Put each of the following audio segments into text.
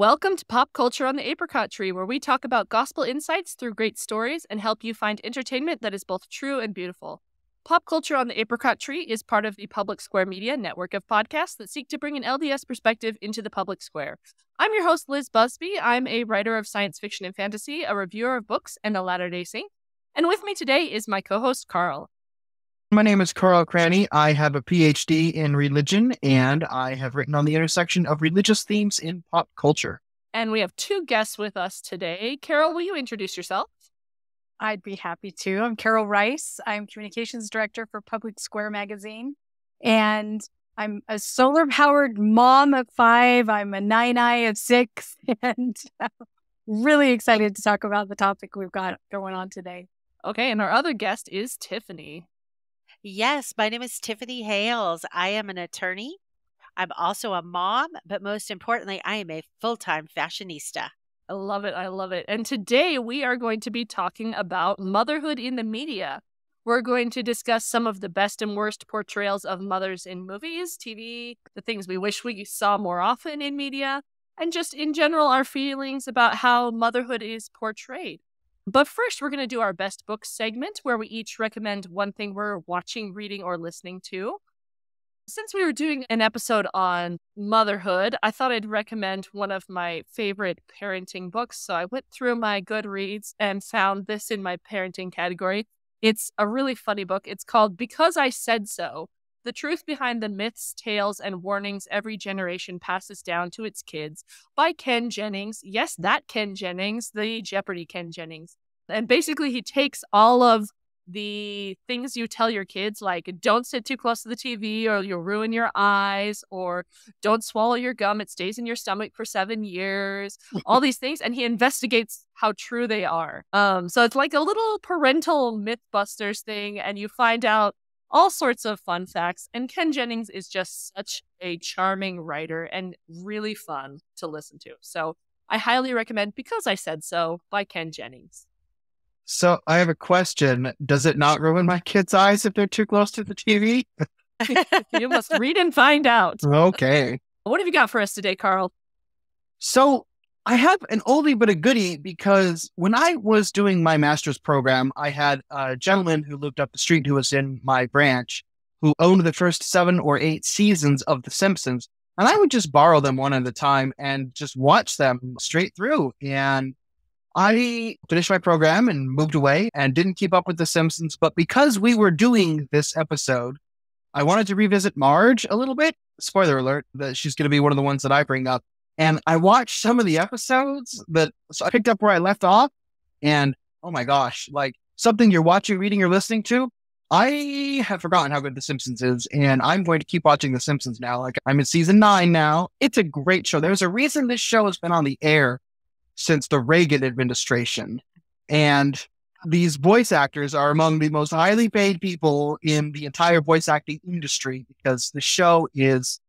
Welcome to Pop Culture on the Apricot Tree, where we talk about gospel insights through great stories and help you find entertainment that is both true and beautiful. Pop Culture on the Apricot Tree is part of the Public Square Media network of podcasts that seek to bring an LDS perspective into the public square. I'm your host, Liz Busby. I'm a writer of science fiction and fantasy, a reviewer of books, and a Latter-day Saint. And with me today is my co-host, Carl. My name is Carl Cranney. I have a PhD in religion, and I have written on the intersection of religious themes in pop culture. And we have two guests with us today. Carol, will you introduce yourself? I'd be happy to. I'm Carol Rice. I'm Communications Director for Public Square Magazine, and I'm a solar-powered mom of 5. I'm a nine-eye of 6, and really excited to talk about the topic we've got going on today. Okay, and our other guest is Tiffany. Yes, my name is Tiffany Hales. I am an attorney. I'm also a mom, but most importantly, I am a full-time fashionista. I love it. I love it. And today we are going to be talking about motherhood in the media. We're going to discuss some of the best and worst portrayals of mothers in movies, TV, the things we wish we saw more often in media, and just in general, our feelings about how motherhood is portrayed. But first, we're going to do our best books segment, where we each recommend one thing we're watching, reading, or listening to. Since we were doing an episode on motherhood, I thought I'd recommend one of my favorite parenting books. So I went through my Goodreads and found this in my parenting category. It's a really funny book. It's called Because I Said So: The Truth Behind the Myths, Tales, and Warnings Every Generation Passes Down to Its Kids by Ken Jennings. Yes, that Ken Jennings, the Jeopardy Ken Jennings. And basically, he takes all of the things you tell your kids, like don't sit too close to the TV or you'll ruin your eyes, or don't swallow your gum, it stays in your stomach for 7 years, all these things, and he investigates how true they are. So it's like a little parental Mythbusters thing, and you find out all sorts of fun facts. And Ken Jennings is just such a charming writer and really fun to listen to. So I highly recommend Because I Said So by Ken Jennings. So I have a question. Does it not ruin my kids' eyes if they're too close to the TV? You must read and find out. Okay. What have you got for us today, Carl? So I have an oldie but a goodie, because when I was doing my master's program, I had a gentleman who lived up the street who was in my branch who owned the first 7 or 8 seasons of The Simpsons. And I would just borrow them one at a time and just watch them straight through. And I finished my program and moved away and didn't keep up with The Simpsons. But because we were doing this episode, I wanted to revisit Marge a little bit. Spoiler alert, that she's going to be one of the ones that I bring up. And I watched some of the episodes so I picked up where I left off. And oh my gosh, like something you're watching, reading, or listening to. I have forgotten how good The Simpsons is, and I'm going to keep watching The Simpsons now. Like, I'm in season 9 now. It's a great show. There's a reason this show has been on the air since the Reagan administration. And these voice actors are among the most highly paid people in the entire voice acting industry, because the show is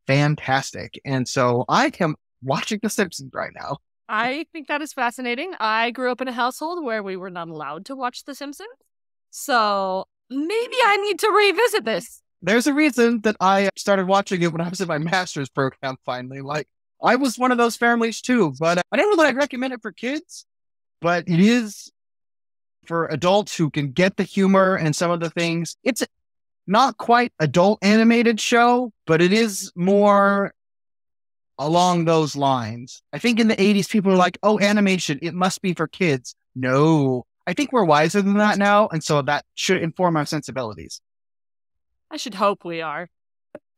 fantastic. And so I am watching The Simpsons right now. I think that is fascinating. I grew up in a household where we were not allowed to watch The Simpsons. So maybe I need to revisit this. There's a reason that I started watching it when I was in my master's program finally. Like, I was one of those families too, but I don't know that I'd recommend it for kids, but it is for adults who can get the humor and some of the things. It's not quite adult animated show, but it is more along those lines. I think in the 80s, people were like, oh, animation, it must be for kids. No, I think we're wiser than that now. And so that should inform our sensibilities. I should hope we are.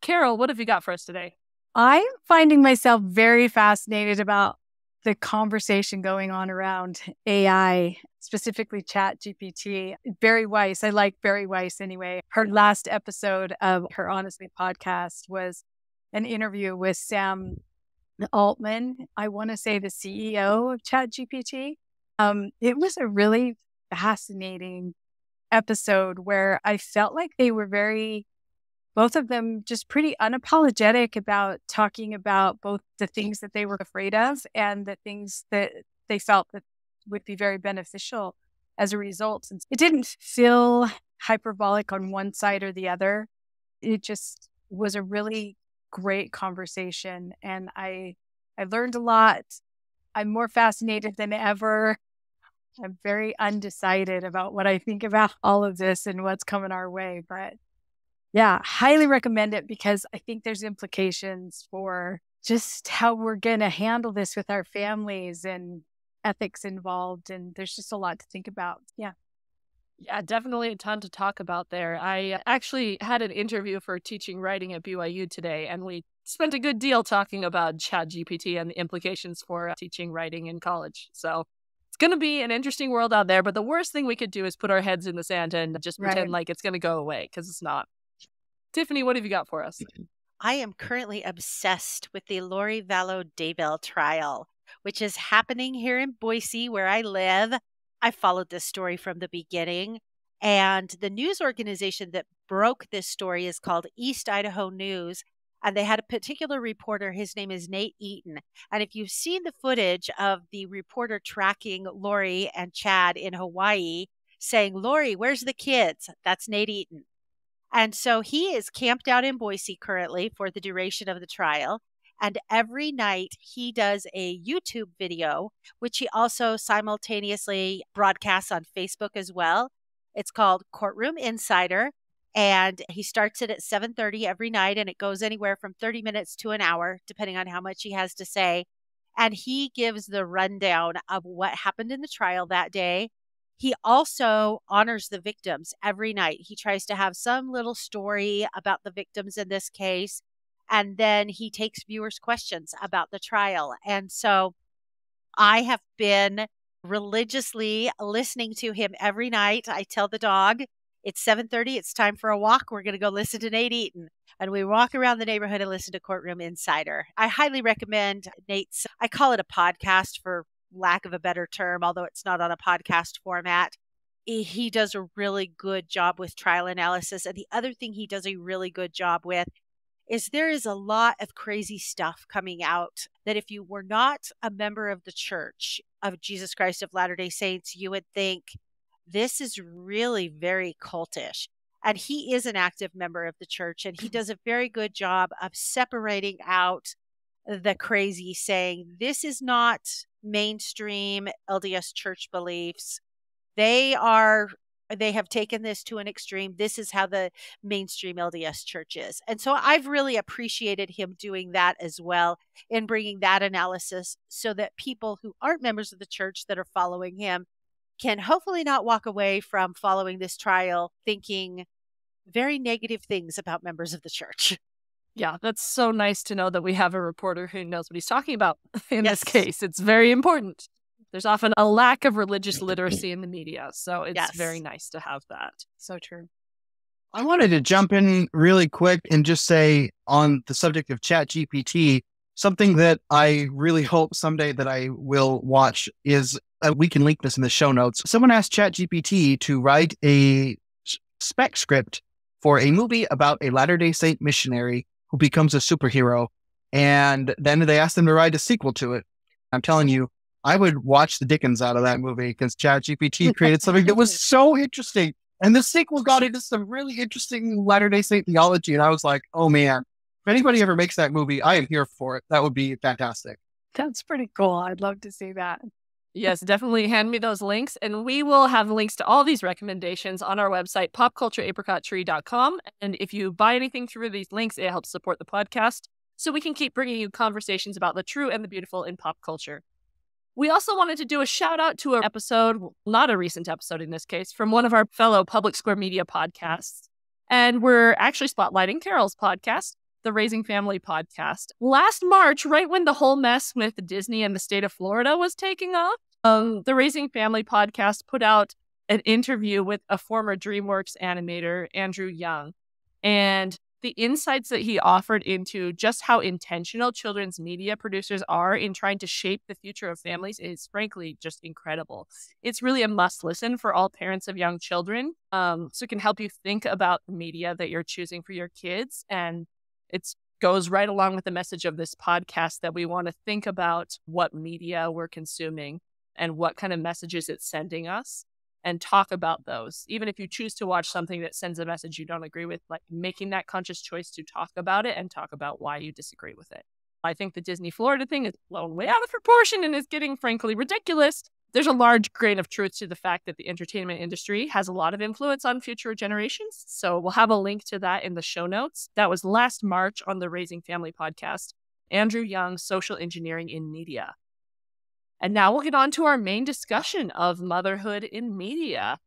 Carol, what have you got for us today? I'm finding myself very fascinated about the conversation going on around AI, specifically ChatGPT. Barry Weiss, I like Barry Weiss anyway. Her last episode of her Honestly podcast was an interview with Sam Altman, I want to say the CEO of ChatGPT. It was a really fascinating episode where I felt like they were both of them just pretty unapologetic about talking about both the things that they were afraid of and the things that they felt that would be very beneficial as a result. And it didn't feel hyperbolic on one side or the other. It just was a really great conversation. And I I learned a lot. I'm more fascinated than ever. I'm very undecided about what I think about all of this and what's coming our way. But yeah, highly recommend it because I think there's implications for just how we're going to handle this with our families and ethics involved. And there's just a lot to think about. Yeah. Yeah, definitely a ton to talk about there. I actually had an interview for teaching writing at BYU today, and we spent a good deal talking about ChatGPT and the implications for teaching writing in college. So it's going to be an interesting world out there, but the worst thing we could do is put our heads in the sand and just pretend like it's going to go away, because it's not. Tiffany, what have you got for us? I am currently obsessed with the Lori Vallow Daybell trial, which is happening here in Boise, where I live. I followed this story from the beginning, and the news organization that broke this story is called East Idaho News, and they had a particular reporter. His name is Nate Eaton, and if you've seen the footage of the reporter tracking Lori and Chad in Hawaii, saying, "Lori, where's the kids?" That's Nate Eaton. And so he is camped out in Boise currently for the duration of the trial. And every night he does a YouTube video, which he also simultaneously broadcasts on Facebook as well. It's called Courtroom Insider. And he starts it at 7:30 every night, and it goes anywhere from 30 minutes to an hour, depending on how much he has to say. And he gives the rundown of what happened in the trial that day. He also honors the victims every night. He tries to have some little story about the victims in this case. And then he takes viewers' questions about the trial. And so I have been religiously listening to him every night. I tell the dog, it's 7:30, it's time for a walk. We're going to go listen to Nate Eaton. And we walk around the neighborhood and listen to Courtroom Insider. I highly recommend Nate's, I call it a podcast for lack of a better term, although it's not on a podcast format. He does a really good job with trial analysis. And the other thing he does a really good job with is there is a lot of crazy stuff coming out that if you were not a member of the Church of Jesus Christ of Latter-day Saints, you would think this is really very cultish. And he is an active member of the church, and he does a very good job of separating out the crazy, saying this is not mainstream LDS church beliefs. They have taken this to an extreme. This is how the mainstream LDS church is. And so I've really appreciated him doing that as well, in bringing that analysis so that people who aren't members of the church that are following him can hopefully not walk away from following this trial thinking very negative things about members of the church. Yeah, that's so nice to know that we have a reporter who knows what he's talking about in this case. It's very important. There's often a lack of religious literacy in the media, so it's very nice to have that. So true. I wanted to jump in really quick and just say on the subject of ChatGPT, something that I really hope someday that I will watch is, we can link this in the show notes. Someone asked ChatGPT to write a spec script for a movie about a Latter-day Saint missionary who becomes a superhero. And then they asked them to write a sequel to it. I'm telling you, I would watch the dickens out of that movie because ChatGPT created something that was so interesting. And the sequel got into some really interesting Latter-day Saint theology. And I was like, oh man, if anybody ever makes that movie, I am here for it. That would be fantastic. That's pretty cool. I'd love to see that. Yes, definitely hand me those links. And we will have links to all these recommendations on our website, popcultureapricottree.com. And if you buy anything through these links, it helps support the podcast so we can keep bringing you conversations about the true and the beautiful in pop culture. We also wanted to do a shout out to an episode, not a recent episode in this case, from one of our fellow Public Square Media podcasts. And we're actually spotlighting Carol's podcast, the Raising Family podcast. Last March, right when the whole mess with Disney and the state of Florida was taking off, the Raising Family podcast put out an interview with a former DreamWorks animator, Andrew Young. And the insights that he offered into just how intentional children's media producers are in trying to shape the future of families is frankly just incredible. It's really a must listen for all parents of young children. So it can help you think about the media that you're choosing for your kids. And it goes right along with the message of this podcast that we want to think about what media we're consuming and what kind of messages it's sending us, and talk about those. Even if you choose to watch something that sends a message you don't agree with, like making that conscious choice to talk about it and talk about why you disagree with it. I think the Disney Florida thing is blown way out of proportion and is getting, frankly, ridiculous. There's a large grain of truth to the fact that the entertainment industry has a lot of influence on future generations. So we'll have a link to that in the show notes. That was last March on the Raising Family podcast, Andrew Young's Social Engineering in Media. And now we'll get on to our main discussion of motherhood in media.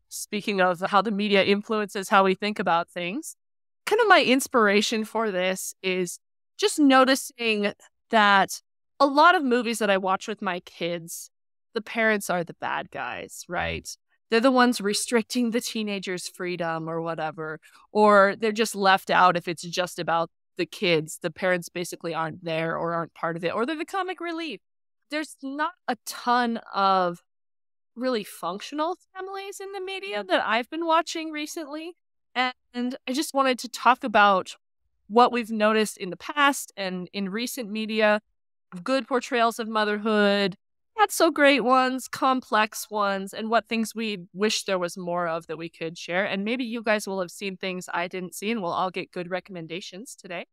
Speaking of how the media influences how we think about things, kind of my inspiration for this is just noticing that a lot of movies that I watch with my kids, the parents are the bad guys, right? They're the ones restricting the teenagers' freedom or whatever, or they're just left out if it's just about the kids. The parents basically aren't there or aren't part of it, or they're the comic relief. There's not a ton of really functional families in the media that I've been watching recently. And I just wanted to talk about what we've noticed in the past and in recent media, good portrayals of motherhood, not so great ones, complex ones, and what things we wish there was more of that we could share. And maybe you guys will have seen things I didn't see, and we'll all get good recommendations today.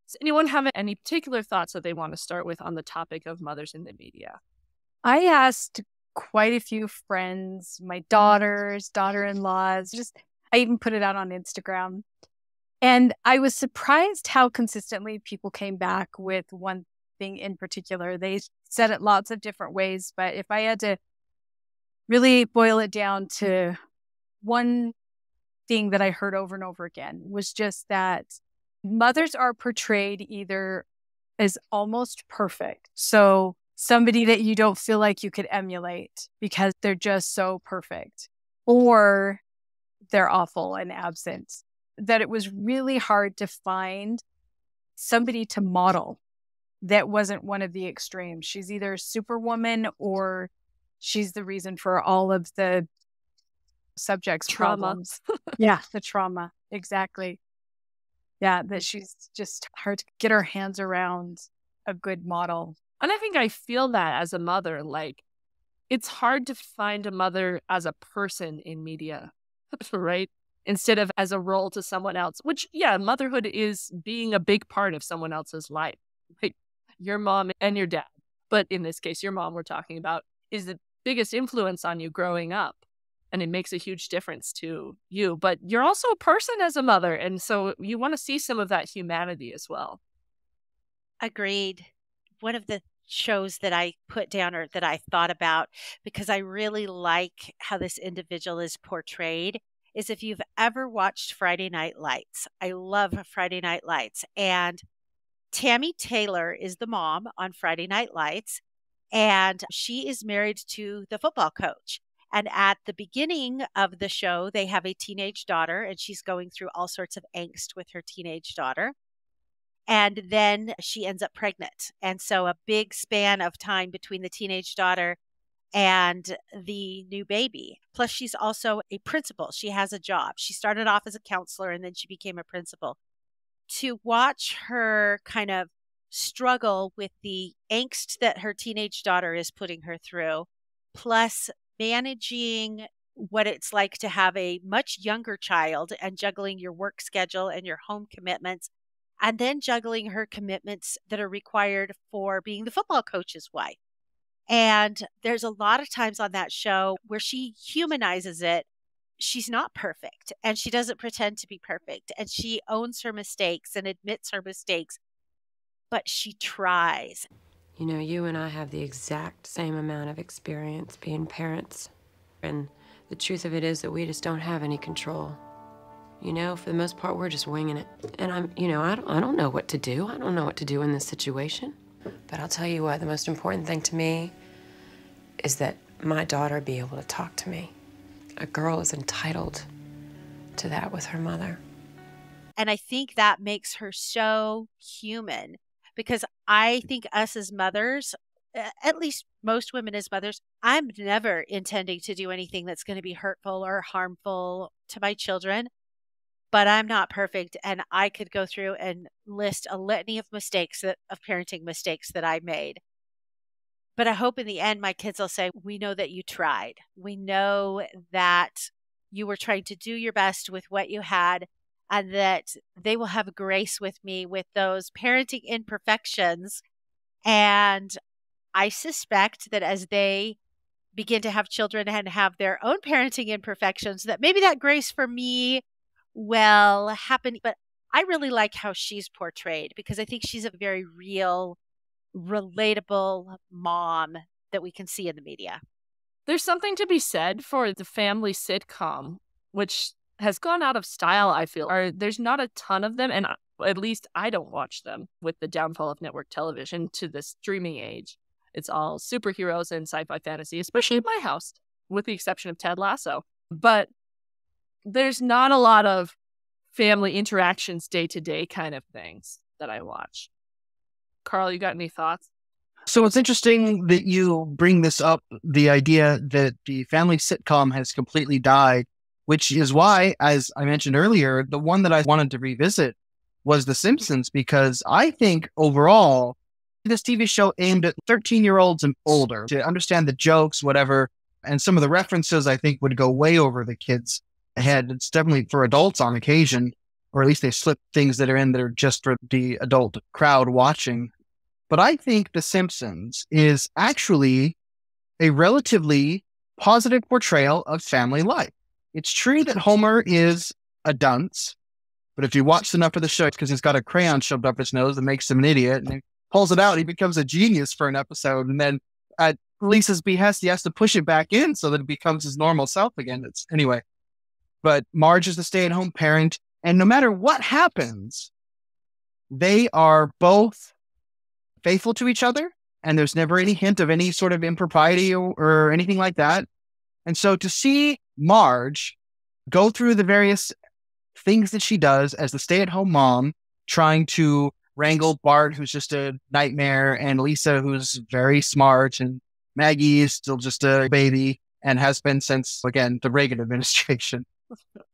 Does anyone have any particular thoughts that they want to start with on the topic of mothers in the media? I asked quite a few friends, my daughters, daughter-in-laws, I even put it out on Instagram. And I was surprised how consistently people came back with one thing in particular. They said it lots of different ways, but if I had to really boil it down to one thing that I heard over and over again, was just that mothers are portrayed either as almost perfect. So somebody that you don't feel like you could emulate because they're just so perfect, or they're awful and absent. That it was really hard to find somebody to model that wasn't one of the extremes. She's either superwoman or she's the reason for all of the subjects' Trauma. problems. Yeah, the trauma. Exactly. Yeah, that she's just hard to get her hands around a good model. And I think I feel that as a mother, like it's hard to find a mother as a person in media, right? Instead of as a role to someone else, which, yeah, motherhood is being a big part of someone else's life. Like your mom and your dad, but in this case, your mom we're talking about, is the biggest influence on you growing up. And it makes a huge difference to you. But you're also a person as a mother. And so you want to see some of that humanity as well. Agreed. One of the shows that I put down or that I thought about, because I really like how this individual is portrayed, is if you've ever watched Friday Night Lights. I love Friday Night Lights. And Tami Taylor is the mom on Friday Night Lights. And she is married to the football coach. And at the beginning of the show, they have a teenage daughter, and she's going through all sorts of angst with her teenage daughter. And then she ends up pregnant. And so a big span of time between the teenage daughter and the new baby. Plus, she's also a principal. She has a job. She started off as a counselor, and then she became a principal. To watch her kind of struggle with the angst that her teenage daughter is putting her through, plus managing what it's like to have a much younger child and juggling your work schedule and your home commitments, and then juggling her commitments that are required for being the football coach's wife. And there's a lot of times on that show where she humanizes it. She's not perfect, and she doesn't pretend to be perfect, and she owns her mistakes and admits her mistakes, but she tries. You know, you and I have the exact same amount of experience being parents. And the truth of it is that we just don't have any control. You know, for the most part, we're just winging it. And I don't know what to do. I don't know what to do in this situation. But I'll tell you what, the most important thing to me is that my daughter be able to talk to me. A girl is entitled to that with her mother. And I think that makes her so human, because I think us as mothers, at least most women as mothers, I'm never intending to do anything that's going to be hurtful or harmful to my children. But I'm not perfect, and I could go through and list a litany of parenting mistakes that I made. But I hope in the end, my kids will say, we know that you tried. We know that you were trying to do your best with what you had, and that they will have grace with me with those parenting imperfections. And I suspect that as they begin to have children and have their own parenting imperfections, that maybe that grace for me will happen. But I really like how she's portrayed because I think she's a very real, relatable mom that we can see in the media. There's something to be said for the family sitcom, which has gone out of style, I feel. There's not a ton of them, and at least I don't watch them with the downfall of network television to the streaming age. It's all superheroes and sci-fi fantasy, especially in my house, with the exception of Ted Lasso. But there's not a lot of family interactions day-to-day kind of things that I watch. Carl, you got any thoughts? So it's interesting that you bring this up, the idea that the family sitcom has completely died, which is why, as I mentioned earlier, the one that I wanted to revisit was The Simpsons, because I think overall, this TV show aimed at 13-year-olds and older to understand the jokes, whatever, and some of the references I think would go way over the kids' head. It's definitely for adults on occasion, or at least they slip things that are in that are just for the adult crowd watching. But I think The Simpsons is actually a relatively positive portrayal of family life. It's true that Homer is a dunce, but if you watch enough of the show, it's because he's got a crayon shoved up his nose that makes him an idiot, and he pulls it out, he becomes a genius for an episode, and then at Lisa's behest, he has to push it back in so that it becomes his normal self again. Anyway, but Marge is the stay-at-home parent, and no matter what happens, they are both faithful to each other, and there's never any hint of any sort of impropriety or anything like that. And so to see Marge go through the various things that she does as the stay-at-home mom, trying to wrangle Bart, who's just a nightmare, and Lisa, who's very smart, and Maggie is still just a baby and has been since, again, the Reagan administration.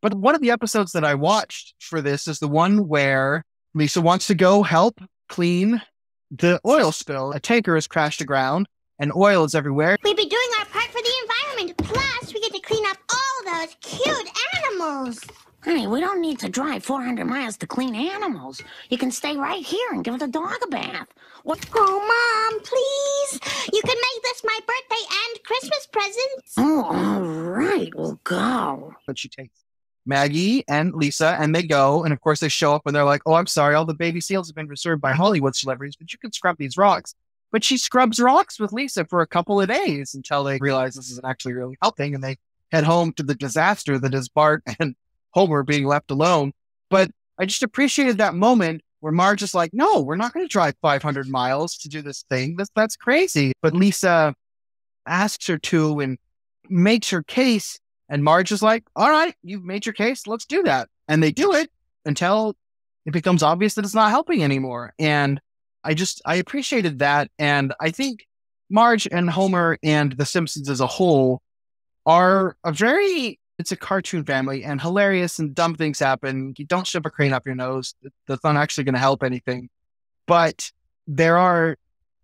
But one of the episodes that I watched for this is the one where Lisa wants to go help clean the oil spill. A tanker has crashed aground and oil is everywhere. We'd be doing our part for the environment. Plus, we get to clean up all those cute animals. Honey, we don't need to drive 400 miles to clean animals. You can stay right here and give the dog a bath. What? Oh, Mom, please. You can make this my birthday and Christmas present. Oh, all right, we'll go. But she takes Maggie and Lisa, and they go, and of course they show up and they're like, oh, I'm sorry, all the baby seals have been reserved by Hollywood celebrities, but you can scrub these rocks. But she scrubs rocks with Lisa for a couple of days until they realize this isn't actually really helping, and they head home to the disaster that is Bart and Homer being left alone. But I just appreciated that moment where Marge is like, no, we're not going to drive 500 miles to do this thing. That's crazy. But Lisa asks her to and makes her case. And Marge is like, all right, you've made your case. Let's do that. And they do it until it becomes obvious that it's not helping anymore. And I appreciated that. And I think Marge and Homer and The Simpsons as a whole are it's a cartoon family and hilarious, and dumb things happen. You don't shove a crane up your nose. That's not actually going to help anything. But there are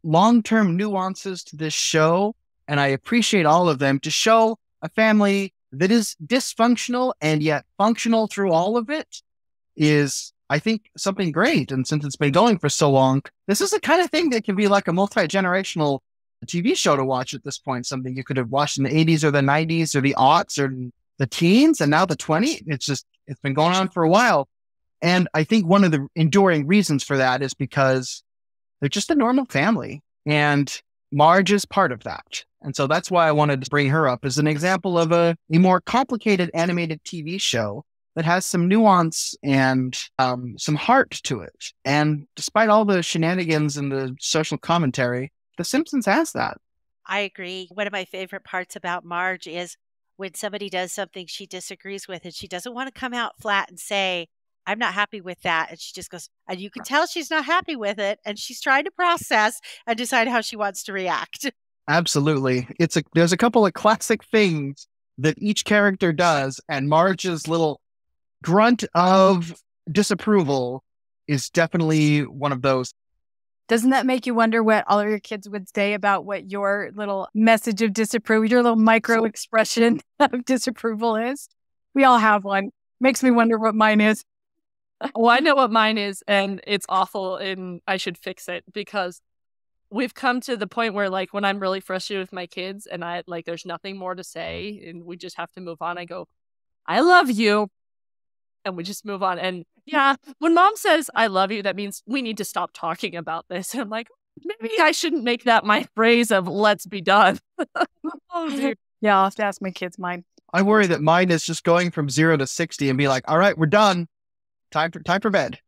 long-term nuances to this show, and I appreciate all of them to show a family that is dysfunctional and yet functional through all of it is, I think, something great. And since it's been going for so long, this is the kind of thing that can be like a multi-generational TV show to watch at this point, something you could have watched in the 80s or the 90s or the aughts or the teens and now the 20s. It's been going on for a while. And I think one of the enduring reasons for that is because they're just a normal family, and Marge is part of that. And so that's why I wanted to bring her up as an example of a more complicated animated TV show that has some nuance and some heart to it. And despite all the shenanigans and the social commentary, The Simpsons has that. I agree. One of my favorite parts about Marge is when somebody does something she disagrees with and she doesn't want to come out flat and say, I'm not happy with that. And she just goes, and you can tell she's not happy with it. And she's trying to process and decide how she wants to react. Absolutely. There's a couple of classic things that each character does, and Marge's little grunt of disapproval is definitely one of those. Doesn't that make you wonder what all of your kids would say about what your little message of disapproval, your little micro expression of disapproval is? We all have one. Makes me wonder what mine is. Well, I know what mine is, and it's awful, and I should fix it because we've come to the point where, like, when I'm really frustrated with my kids and there's nothing more to say and we just have to move on, I go, I love you. And we just move on. And yeah, when mom says, I love you, that means we need to stop talking about this. And I'm like, maybe I shouldn't make that my phrase of let's be done. Oh, dear. Yeah, I'll have to ask my kids mine. I worry that mine is just going from 0 to 60 and be like, all right, we're done. Time for bed.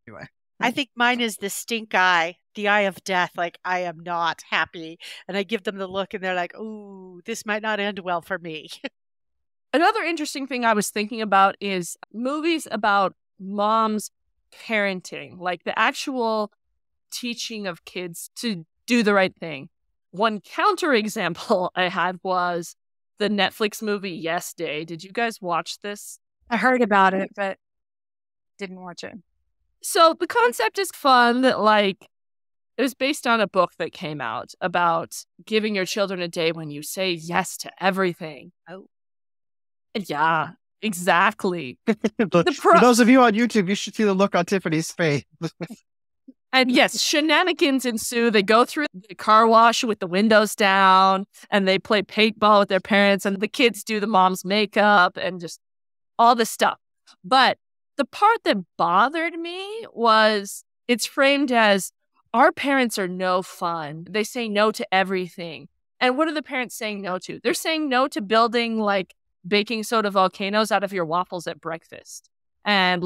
Anyway. I think mine is the stink eye, the eye of death. Like, I am not happy. And I give them the look and they're like, ooh, this might not end well for me. Another interesting thing I was thinking about is movies about moms parenting, like the actual teaching of kids to do the right thing. One counterexample I had was the Netflix movie Yes Day. Did you guys watch this? I heard about it, but didn't watch it. So the concept is fun. That it was based on a book that came out about giving your children a day when you say yes to everything. Oh. Yeah, exactly. For those of you on YouTube, you should see the look on Tiffany's face. And yes, shenanigans ensue. They go through the car wash with the windows down and they play paintball with their parents and the kids do the mom's makeup and just all this stuff. But the part that bothered me was it's framed as our parents are no fun. They say no to everything. And what are the parents saying no to? They're saying no to building baking soda volcanoes out of your waffles at breakfast. And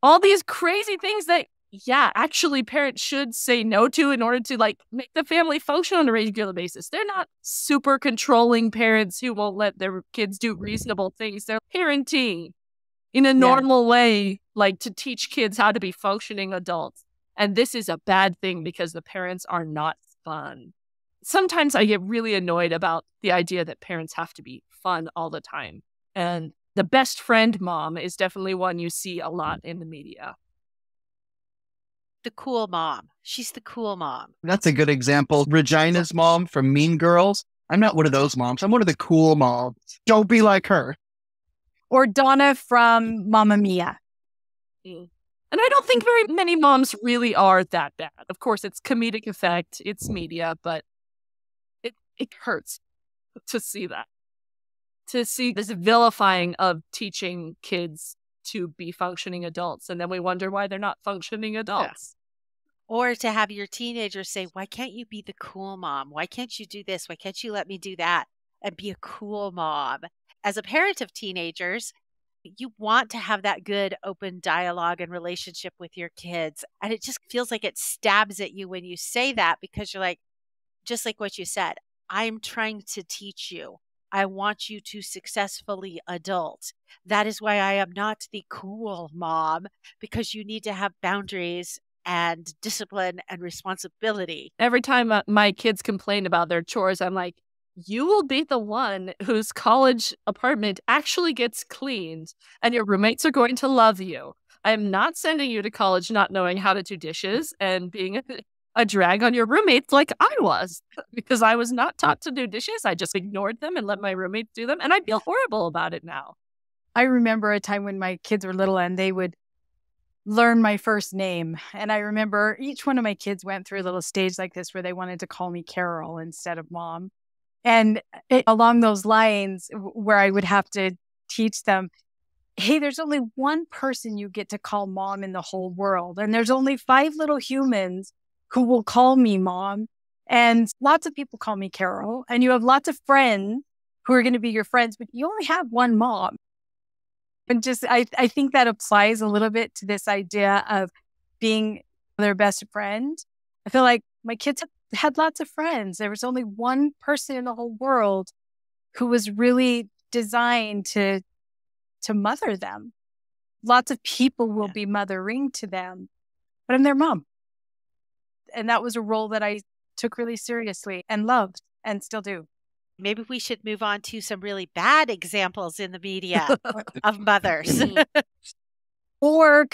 all these crazy things that, yeah, actually parents should say no to in order to make the family function on a regular basis. They're not super controlling parents who won't let their kids do reasonable things. They're parenting in a normal way, to teach kids how to be functioning adults. And this is a bad thing because the parents are not fun. Sometimes I get really annoyed about the idea that parents have to be fun all the time. And the best friend mom is definitely one you see a lot in the media. The cool mom. She's the cool mom. That's a good example. Regina's mom from Mean Girls. I'm not one of those moms. I'm one of the cool moms. Don't be like her. Or Donna from Mamma Mia. And I don't think very many moms really are that bad. Of course, it's comedic effect, it's media, but it hurts to see that. To see this vilifying of teaching kids to be functioning adults. And then we wonder why they're not functioning adults. Yeah. Or to have your teenagers say, why can't you be the cool mom? Why can't you do this? Why can't you let me do that and be a cool mom? As a parent of teenagers, you want to have that good open dialogue and relationship with your kids. And it just feels like it stabs at you when you say that because you're like, just like what you said, I'm trying to teach you. I want you to successfully adult. That is why I am not the cool mom, because you need to have boundaries and discipline and responsibility. Every time my kids complain about their chores, I'm like, you will be the one whose college apartment actually gets cleaned and your roommates are going to love you. I am not sending you to college not knowing how to do dishes and being a drag on your roommates like I was, because I was not taught to do dishes. I just ignored them and let my roommates do them. And I feel horrible about it now. I remember a time when my kids were little and they would learn my first name. And I remember each one of my kids went through a little stage like this where they wanted to call me Carol instead of mom. And along those lines where I would have to teach them, hey, there's only one person you get to call mom in the whole world. And there's only 5 little humans who will call me mom. And lots of people call me Carol. And you have lots of friends who are going to be your friends, but you only have one mom. And just, I think that applies a little bit to this idea of being their best friend. I feel like my kids had lots of friends. There was only one person in the whole world who was really designed to mother them. Lots of people will be mothering to them, but I'm their mom. And that was a role that I took really seriously and loved and still do. Maybe we should move on to some really bad examples in the media of mothers. Or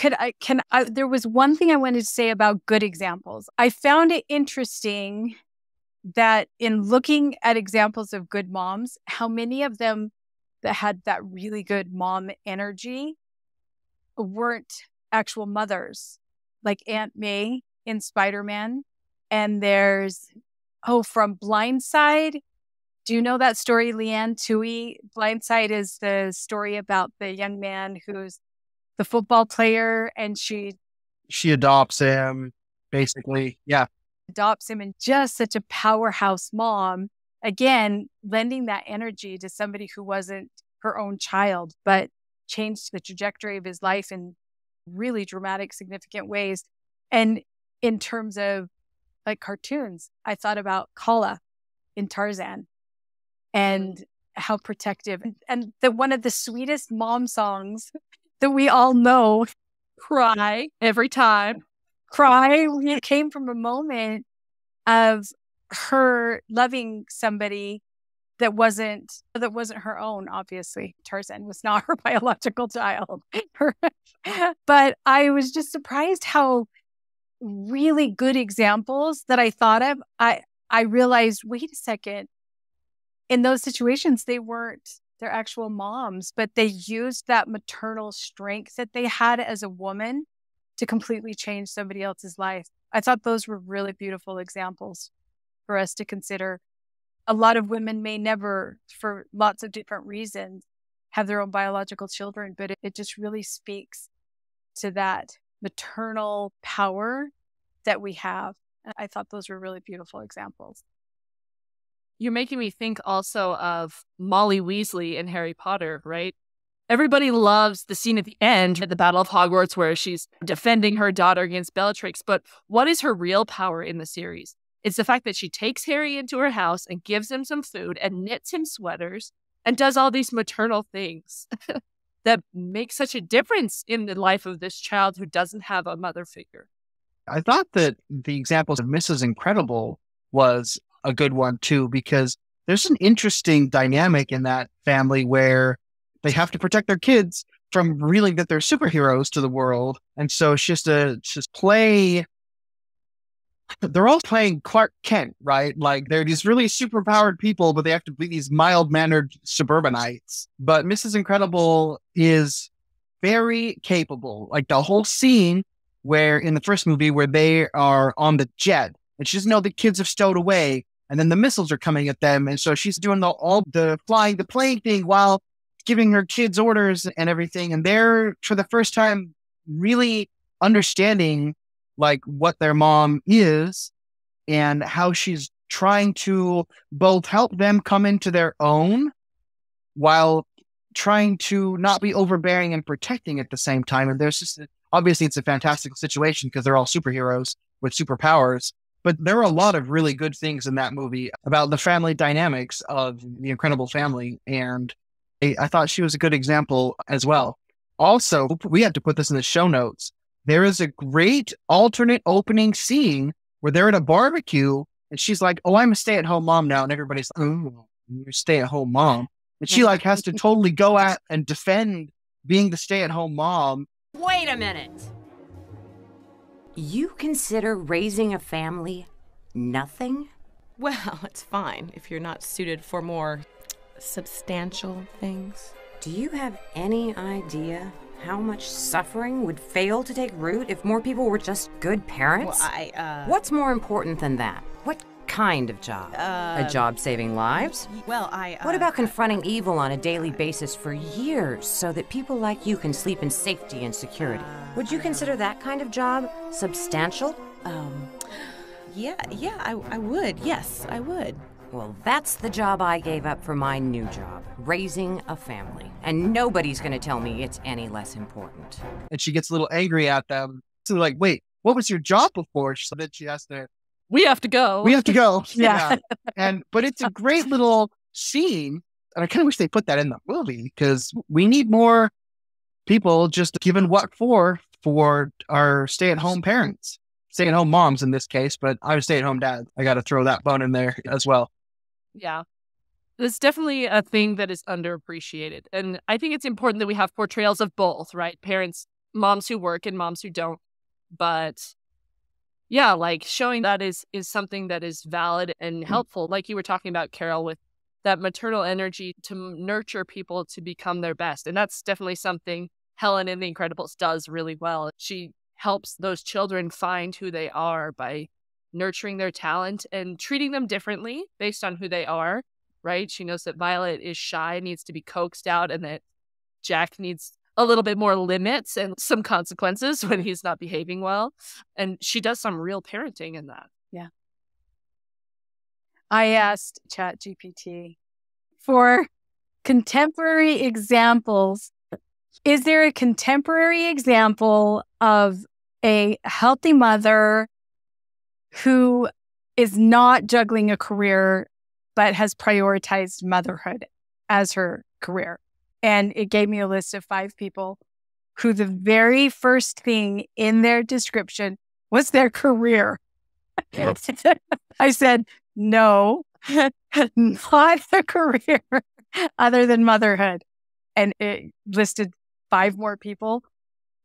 there was one thing I wanted to say about good examples. I found it interesting that in looking at examples of good moms, how many of them that had that really good mom energy weren't actual mothers, like Aunt May in Spider-Man. And there's, from Blindside. Do you know that story, Leanne Tuohy? Blindside is the story about the young man who's the football player, and she adopts him, basically. Yeah. adopts him, and just such a powerhouse mom. Again, lending that energy to somebody who wasn't her own child, but changed the trajectory of his life in really dramatic, significant ways. And in terms of like cartoons, I thought about Kala in Tarzan and how protective, and one of the sweetest mom songs that we all know, Cry every time. Cry. It came from a moment of her loving somebody that wasn't her own. Obviously, Tarzan was not her biological child. But I was just surprised how really good examples that I thought of. I realized, wait a second, in those situations, they weren't their actual moms, but they used that maternal strength that they had as a woman to completely change somebody else's life. I thought those were really beautiful examples for us to consider. A lot of women may never, for lots of different reasons, have their own biological children, but it just really speaks to that maternal power that we have. I thought those were really beautiful examples. You're making me think also of Molly Weasley in Harry Potter, right? Everybody loves the scene at the end at the Battle of Hogwarts where she's defending her daughter against Bellatrix. But what is her real power in the series? It's the fact that she takes Harry into her house and gives him some food and knits him sweaters and does all these maternal things that make such a difference in the life of this child who doesn't have a mother figure. I thought that the examples of Mrs. Incredible was a good one too, because there's an interesting dynamic in that family where they have to protect their kids from revealing that they're superheroes to the world. And so it's just they're all playing Clark Kent, right? Like they're these really superpowered people, but they have to be these mild-mannered suburbanites. But Mrs. Incredible is very capable. Like the whole scene where in the first movie where they are on the jet and she doesn't know the kids have stowed away and then the missiles are coming at them. And so she's doing all the flying the plane thing while giving her kids orders and everything. And they're, for the first time, really understanding like what their mom is and how she's trying to both help them come into their own while trying to not be overbearing and protecting at the same time. And there's just, obviously it's a fantastic situation because they're all superheroes with superpowers, but there are a lot of really good things in that movie about the family dynamics of the Incredible family. And I thought she was a good example as well. Also, we had to put this in the show notes. There is a great alternate opening scene where they're at a barbecue and she's like, "Oh, I'm a stay-at-home mom now." And everybody's like, "Oh, you're a stay-at-home mom." And she like has to totally go at and defend being the stay-at-home mom. Wait a minute. You consider raising a family nothing? Well, it's fine if you're not suited for more substantial things. Do you have any idea how much suffering would fail to take root if more people were just good parents? Well, What's more important than that? What kind of job? A job saving lives? Well, What about confronting evil on a daily basis for years so that people like you can sleep in safety and security? Would you consider that kind of job substantial? Yeah, I would. Yes, I would. Well, that's the job I gave up for my new job, raising a family. And nobody's going to tell me it's any less important. And she gets a little angry at them. So they're like, "Wait, what was your job before?" So then she has to, We have to go. "We have to go." Yeah. But it's a great little scene. And I kind of wish they put that in the movie because we need more people just given what for our stay-at-home parents. Stay-at-home moms in this case, but I'm a stay-at-home dad. I got to throw that bone in there as well. Yeah. It's definitely a thing that is underappreciated. And I think it's important that we have portrayals of both, right? Parents, moms who work and moms who don't. But yeah, like showing that is something that is valid and helpful. Like you were talking about, Carol, with that maternal energy to nurture people to become their best. And that's definitely something Helen in The Incredibles does really well. She helps those children find who they are by nurturing their talent and treating them differently based on who they are, right? She knows that Violet is shy, needs to be coaxed out, and that Jack needs a little bit more limits and some consequences when he's not behaving well. And she does some real parenting in that. Yeah. I asked ChatGPT for contemporary examples. Is there a contemporary example of a healthy mother who is not juggling a career, but has prioritized motherhood as her career? And it gave me a list of 5 people who the very first thing in their description was their career. I said, no, not a career other than motherhood. And it listed 5 more people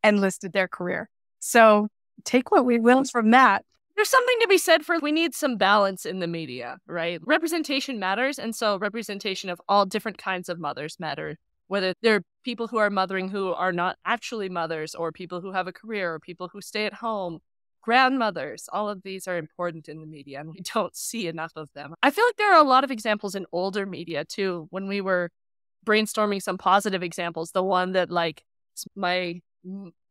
and listed their career. So take what we will from that. There's something to be said for we need some balance in the media, right? Representation matters. And so representation of all different kinds of mothers matter. Whether they're people who are mothering who are not actually mothers, or people who have a career, or people who stay at home, grandmothers, all of these are important in the media, and we don't see enough of them. I feel like there are a lot of examples in older media, too. When we were brainstorming some positive examples, the one that, like, my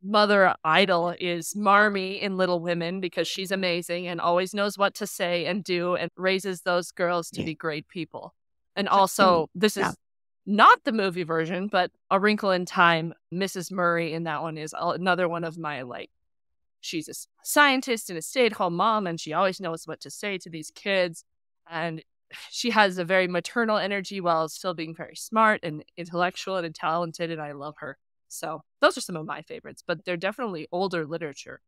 mother idol is Marmee in Little Women, because she's amazing and always knows what to say and do and raises those girls to be great people. And also, this is not the movie version, but A Wrinkle in Time, Mrs. Murray in that one is another one of my, like, she's a scientist and a stay-at-home mom, and she always knows what to say to these kids. And she has a very maternal energy while still being very smart and intellectual and talented, and I love her. So those are some of my favorites, but they're definitely older literature.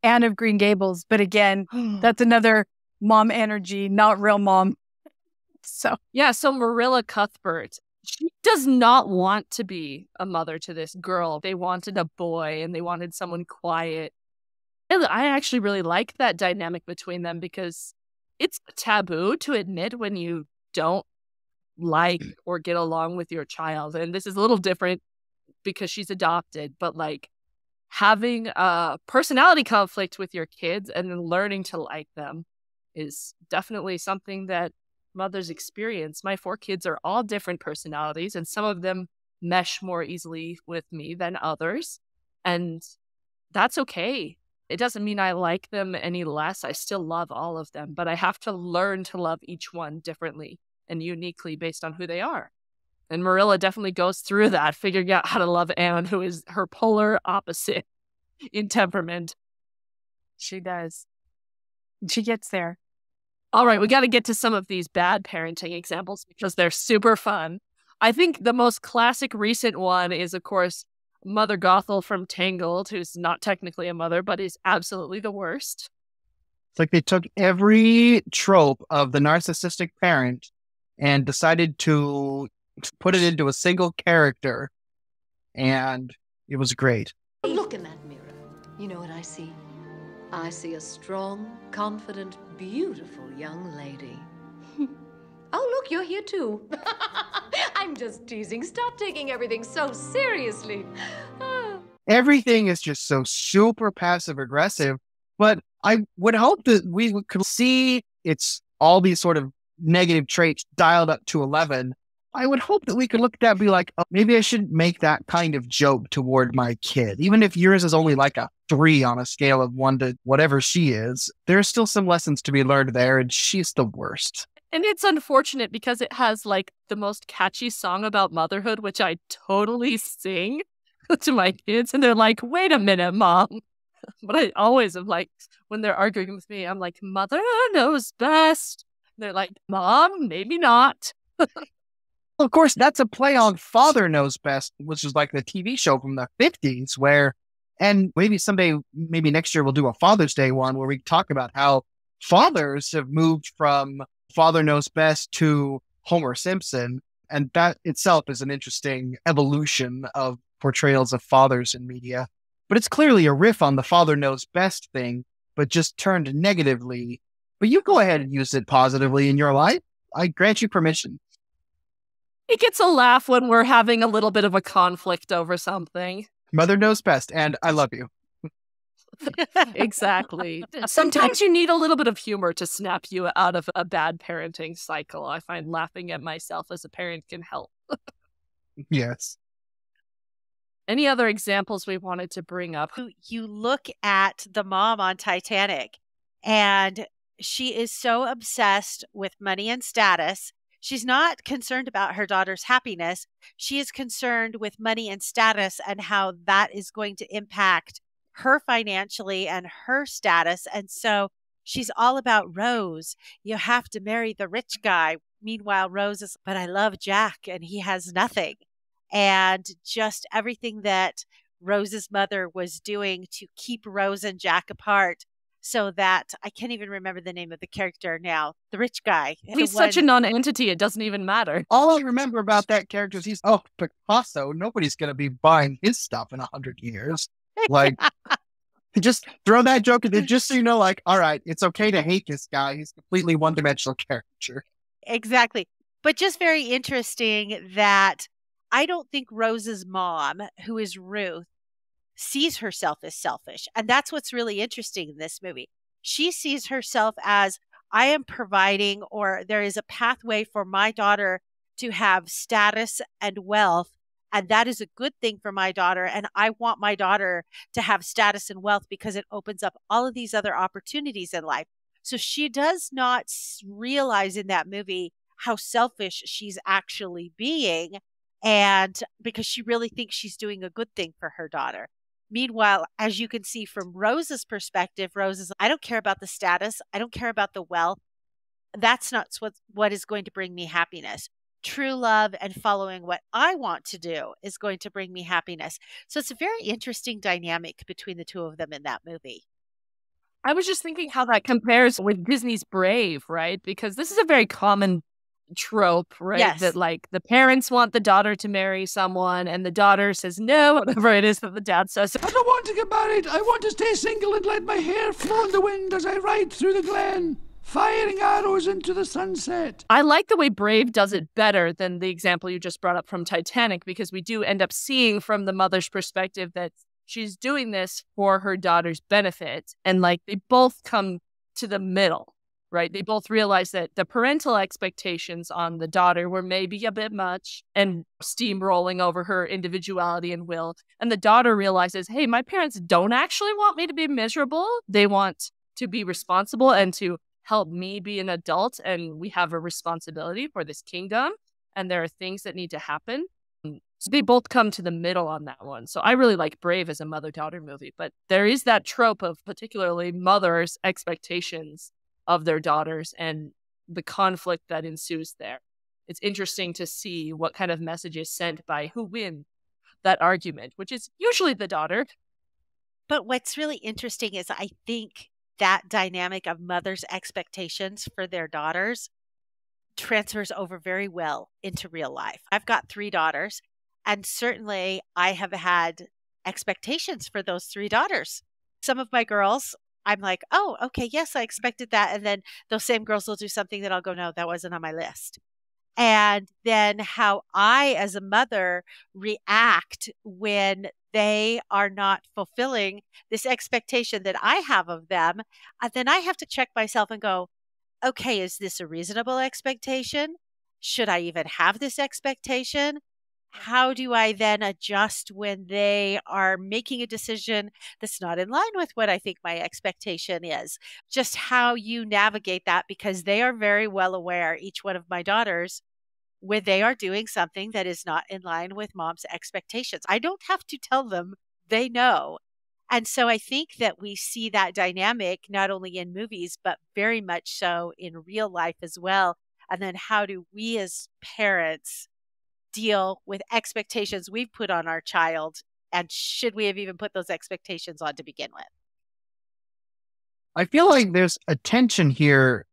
Anne of Green Gables, but again, that's another mom energy, not real mom. So Marilla Cuthbert, she does not want to be a mother to this girl. They wanted a boy and they wanted someone quiet. And I actually really like that dynamic between them, because it's taboo to admit when you don't like or get along with your child. And this is a little different because she's adopted, but like having a personality conflict with your kids and then learning to like them is definitely something that mothers experience. My 4 kids are all different personalities, and some of them mesh more easily with me than others. And that's okay. It doesn't mean I like them any less. I still love all of them, but I have to learn to love each one differently and uniquely based on who they are. And Marilla definitely goes through that, figuring out how to love Anne, who is her polar opposite in temperament. She does. She gets there. All right, we got to get to some of these bad parenting examples because they're super fun. I think the most classic recent one is, of course, Mother Gothel from Tangled, who's not technically a mother, but is absolutely the worst. It's like they took every trope of the narcissistic parent and decided to put it into a single character, and it was great. Look in that mirror. You know what I see? I see a strong, confident, beautiful young lady. Oh, look, you're here too. I'm just teasing. Stop taking everything so seriously. Everything is just so super passive aggressive, but I would hope that we could see it's all these sort of negative traits dialed up to 11. I would hope that we could look at that and be like, oh, maybe I shouldn't make that kind of joke toward my kid. Even if yours is only like a 3 on a scale of 1 to whatever she is, there's still some lessons to be learned there, and she's the worst. And it's unfortunate because it has like the most catchy song about motherhood, which I totally sing to my kids. And they're like, wait a minute, Mom. But I always am like, when they're arguing with me, I'm like, Mother knows best. And they're like, Mom, maybe not. Of course, that's a play on Father Knows Best, which is like the TV show from the 50s where, and maybe someday, maybe next year we'll do a Father's Day one where we talk about how fathers have moved from Father Knows Best to Homer Simpson. And that itself is an interesting evolution of portrayals of fathers in media. But it's clearly a riff on the Father Knows Best thing, but just turned negatively. But you go ahead and use it positively in your life. I grant you permission. He gets a laugh when we're having a little bit of a conflict over something. Mother knows best, and I love you. Exactly. Sometimes you need a little bit of humor to snap you out of a bad parenting cycle. I find laughing at myself as a parent can help. Yes. Any other examples we wanted to bring up? You look at the mom on Titanic, and she is so obsessed with money and status. She's not concerned about her daughter's happiness. She is concerned with money and status and how that is going to impact her financially and her status. And so she's all about Rose. You have to marry the rich guy. Meanwhile, Rose is, but I love Jack and he has nothing. And just everything that Rose's mother was doing to keep Rose and Jack apart, so that I can't even remember the name of the character now. The rich guy. He's such a non-entity, it doesn't even matter. All I remember about that character is Picasso. Nobody's going to be buying his stuff in 100 years. Like, just throw that joke in there just so you know, like, all right, it's okay to hate this guy. He's a completely one-dimensional character. Exactly. But just very interesting that I don't think Rose's mom, who is Ruth, sees herself as selfish. And that's what's really interesting in this movie. She sees herself as, I am providing, or there is a pathway for my daughter to have status and wealth. And that is a good thing for my daughter. And I want my daughter to have status and wealth because it opens up all of these other opportunities in life. So she does not realize in that movie how selfish she's actually being. And because she really thinks she's doing a good thing for her daughter. Meanwhile, as you can see from Rose's perspective, Rose is, I don't care about the status. I don't care about the wealth. That's not what is going to bring me happiness. True love and following what I want to do is going to bring me happiness. So it's a very interesting dynamic between the two of them in that movie. I was just thinking how that compares with Disney's Brave, right? Because this is a very common trope, right? Yes. That like the parents want the daughter to marry someone and the daughter says no, whatever it is that the dad says. I don't want to get married. I want to stay single and let my hair flow in the wind as I ride through the glen, firing arrows into the sunset. I like the way Brave does it better than the example you just brought up from Titanic, because we do end up seeing from the mother's perspective that she's doing this for her daughter's benefit. And like they both come to the middle, right? They both realize that the parental expectations on the daughter were maybe a bit much and steamrolling over her individuality and will. And the daughter realizes, hey, my parents don't actually want me to be miserable. They want to be responsible and to help me be an adult. And we have a responsibility for this kingdom. And there are things that need to happen. So they both come to the middle on that one. So I really like Brave as a mother-daughter movie. But there is that trope of particularly mothers' expectations of their daughters and the conflict that ensues there. It's interesting to see what kind of message is sent by who wins that argument, which is usually the daughter. But what's really interesting is I think that dynamic of mothers' expectations for their daughters transfers over very well into real life. I've got 3 daughters, and certainly I have had expectations for those 3 daughters. Some of my girls, I'm like, oh, okay, yes, I expected that. And then those same girls will do something that I'll go, no, that wasn't on my list. And then how I, as a mother, react when they are not fulfilling this expectation that I have of them. And then I have to check myself and go, okay, is this a reasonable expectation? Should I even have this expectation? How do I then adjust when they are making a decision that's not in line with what I think my expectation is? Just how you navigate that, because they are very well aware, each one of my daughters, when they are doing something that is not in line with mom's expectations. I don't have to tell them, they know. And so I think that we see that dynamic not only in movies, but very much so in real life as well. And then how do we as parents deal with expectations we've put on our child, and should we have even put those expectations on to begin with? I feel like there's a tension here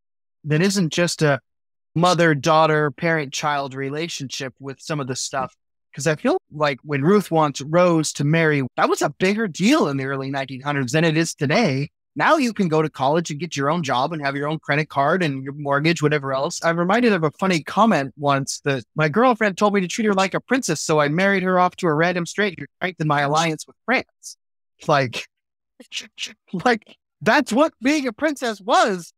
that isn't just a mother-daughter, parent-child relationship with some of the stuff. Because I feel like when Ruth wants Rose to marry, that was a bigger deal in the early 1900s than it is today. Now you can go to college and get your own job and have your own credit card and your mortgage, whatever else. I'm reminded of a funny comment once that my girlfriend told me to treat her like a princess, so I married her off to a random stranger to strengthen my alliance with France. Like that's what being a princess was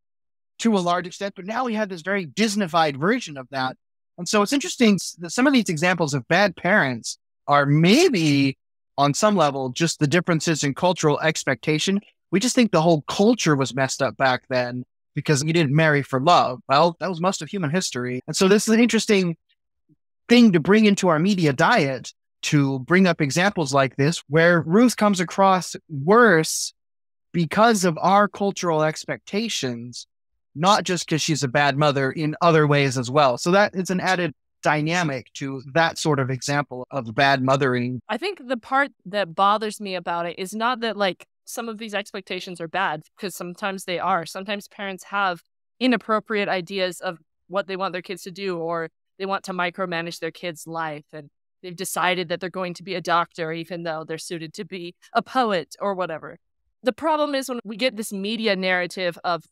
to a large extent, but now we have this very Disneyfied version of that. And so it's interesting that some of these examples of bad parents are maybe on some level just the differences in cultural expectation. We just think the whole culture was messed up back then because you didn't marry for love. Well, that was most of human history. And so this is an interesting thing to bring into our media diet, to bring up examples like this, where Ruth comes across worse because of our cultural expectations, not just because she's a bad mother in other ways as well. So that is an added dynamic to that sort of example of bad mothering. I think the part that bothers me about it is not that like some of these expectations are bad, because sometimes they are. Sometimes parents have inappropriate ideas of what they want their kids to do, or they want to micromanage their kids' life, and they've decided that they're going to be a doctor even though they're suited to be a poet or whatever. The problem is when we get this media narrative of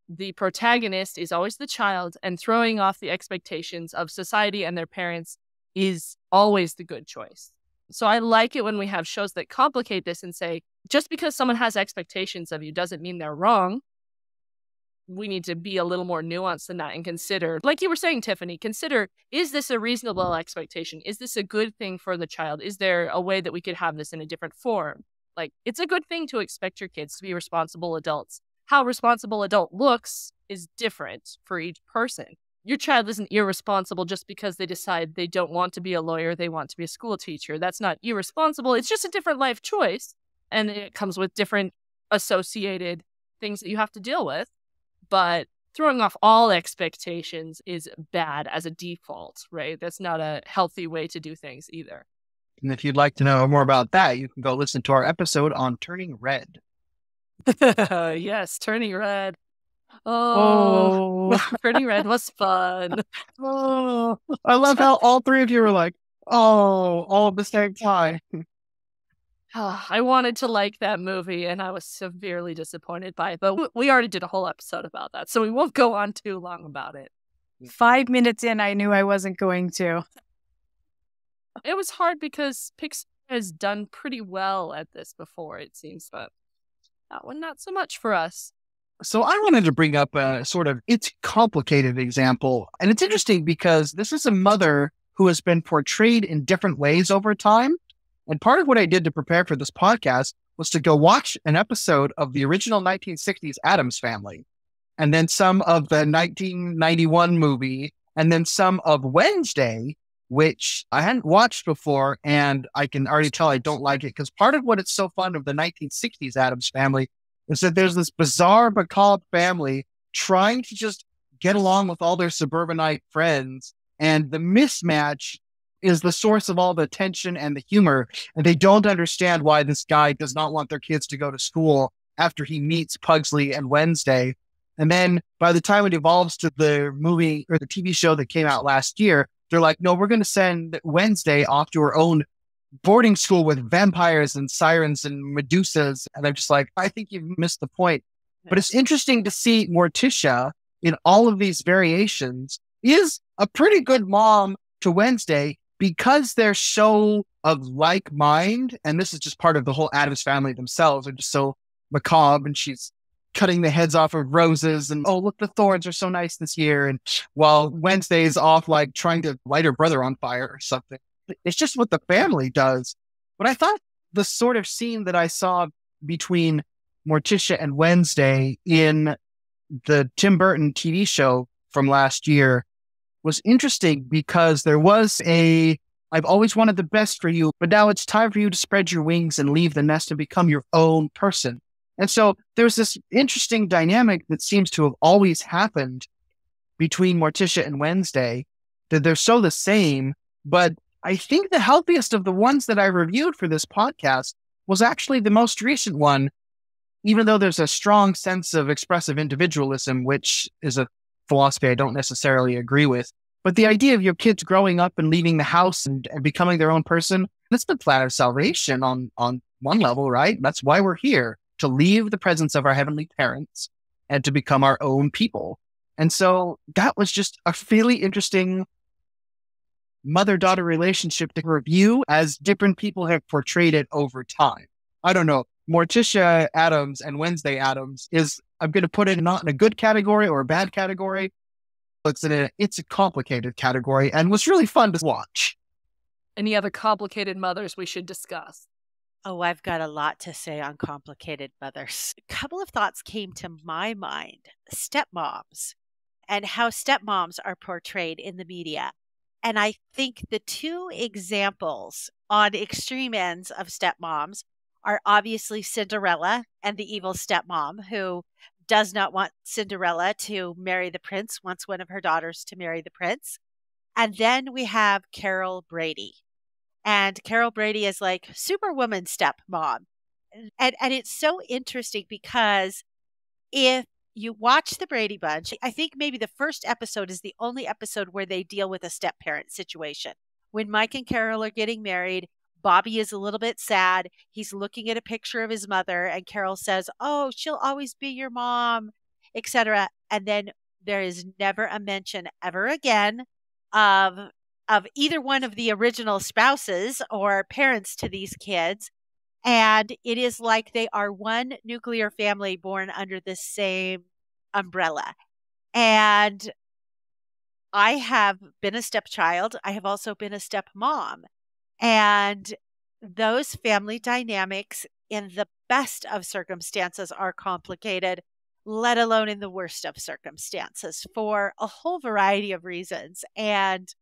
the protagonist is always the child, and throwing off the expectations of society and their parents is always the good choice. So I like it when we have shows that complicate this and say, just because someone has expectations of you doesn't mean they're wrong. We need to be a little more nuanced than that and consider, like you were saying, Tiffany, consider, is this a reasonable expectation? Is this a good thing for the child? Is there a way that we could have this in a different form? Like, it's a good thing to expect your kids to be responsible adults. How responsible adult looks is different for each person. Your child isn't irresponsible just because they decide they don't want to be a lawyer, they want to be a school teacher. That's not irresponsible. It's just a different life choice. And it comes with different associated things that you have to deal with. But throwing off all expectations is bad as a default, right? That's not a healthy way to do things either. And if you'd like to know more about that, you can go listen to our episode on Turning Red. Yes, Turning Red. Oh. Turning Red was fun. Oh, I love how all three of you were like, oh, all at the same time. I wanted to like that movie, and I was severely disappointed by it. But we already did a whole episode about that, so we won't go on too long about it. 5 minutes in, I knew I wasn't going to. It was hard because Pixar has done pretty well at this before, it seems, but that one not so much for us. So I wanted to bring up a sort of, it's complicated example. And it's interesting because this is a mother who has been portrayed in different ways over time. And part of what I did to prepare for this podcast was to go watch an episode of the original 1960s Addams Family, and then some of the 1991 movie, and then some of Wednesday, which I hadn't watched before. And I can already tell I don't like it because part of what it's so fun of the 1960s Addams Family is that there's this bizarre, macabre family trying to just get along with all their suburbanite friends. And the mismatch is the source of all the tension and the humor. And they don't understand why this guy does not want their kids to go to school after he meets Pugsley and Wednesday. And then by the time it evolves to the movie or the TV show that came out last year, they're like, no, we're going to send Wednesday off to her own boarding school with vampires and sirens and Medusas. And I'm just like, I think you've missed the point. But it's interesting to see Morticia in all of these variations is a pretty good mom to Wednesday because they're so of like mind. And this is just part of the whole Addams Family themselves are just so macabre. And she's cutting the heads off of roses and, oh, look, the thorns are so nice this year. And while Wednesday's off like trying to light her brother on fire or something. It's just what the family does. But I thought the sort of scene that I saw between Morticia and Wednesday in the Tim Burton TV show from last year was interesting because there was I've always wanted the best for you, but now it's time for you to spread your wings and leave the nest and become your own person. And so there's this interesting dynamic that seems to have always happened between Morticia and Wednesday, that they're so the same, but I think the healthiest of the ones that I reviewed for this podcast was actually the most recent one, even though there's a strong sense of expressive individualism, which is a philosophy I don't necessarily agree with. But the idea of your kids growing up and leaving the house and becoming their own person, that's the plan of salvation on one level, right? That's why we're here. to leave the presence of our heavenly parents and to become our own people. And so that was just a really interesting mother-daughter relationship to review as different people have portrayed it over time. I don't know. Morticia Addams and Wednesday Addams I'm going to put it not in a good category or a bad category. It's a complicated category and was really fun to watch. Any other complicated mothers we should discuss? Oh, I've got a lot to say on complicated mothers. A couple of thoughts came to my mind. Stepmoms and how stepmoms are portrayed in the media. And I think the two examples on extreme ends of stepmoms are obviously Cinderella and the evil stepmom who does not want Cinderella to marry the prince, wants one of her daughters to marry the prince. And then we have Carol Brady. And Carol Brady is like Superwoman stepmom. And it's so interesting because if you watch the Brady Bunch, I think maybe the first episode is the only episode where they deal with a step-parent situation. When Mike and Carol are getting married, Bobby is a little bit sad. He's looking at a picture of his mother, and Carol says, "Oh, she'll always be your mom," etc. And then there is never a mention ever again of either one of the original spouses or parents to these kids. And it is like they are one nuclear family born under the same umbrella. And I have been a stepchild. I have also been a stepmom. And those family dynamics in the best of circumstances are complicated, let alone in the worst of circumstances for a whole variety of reasons. And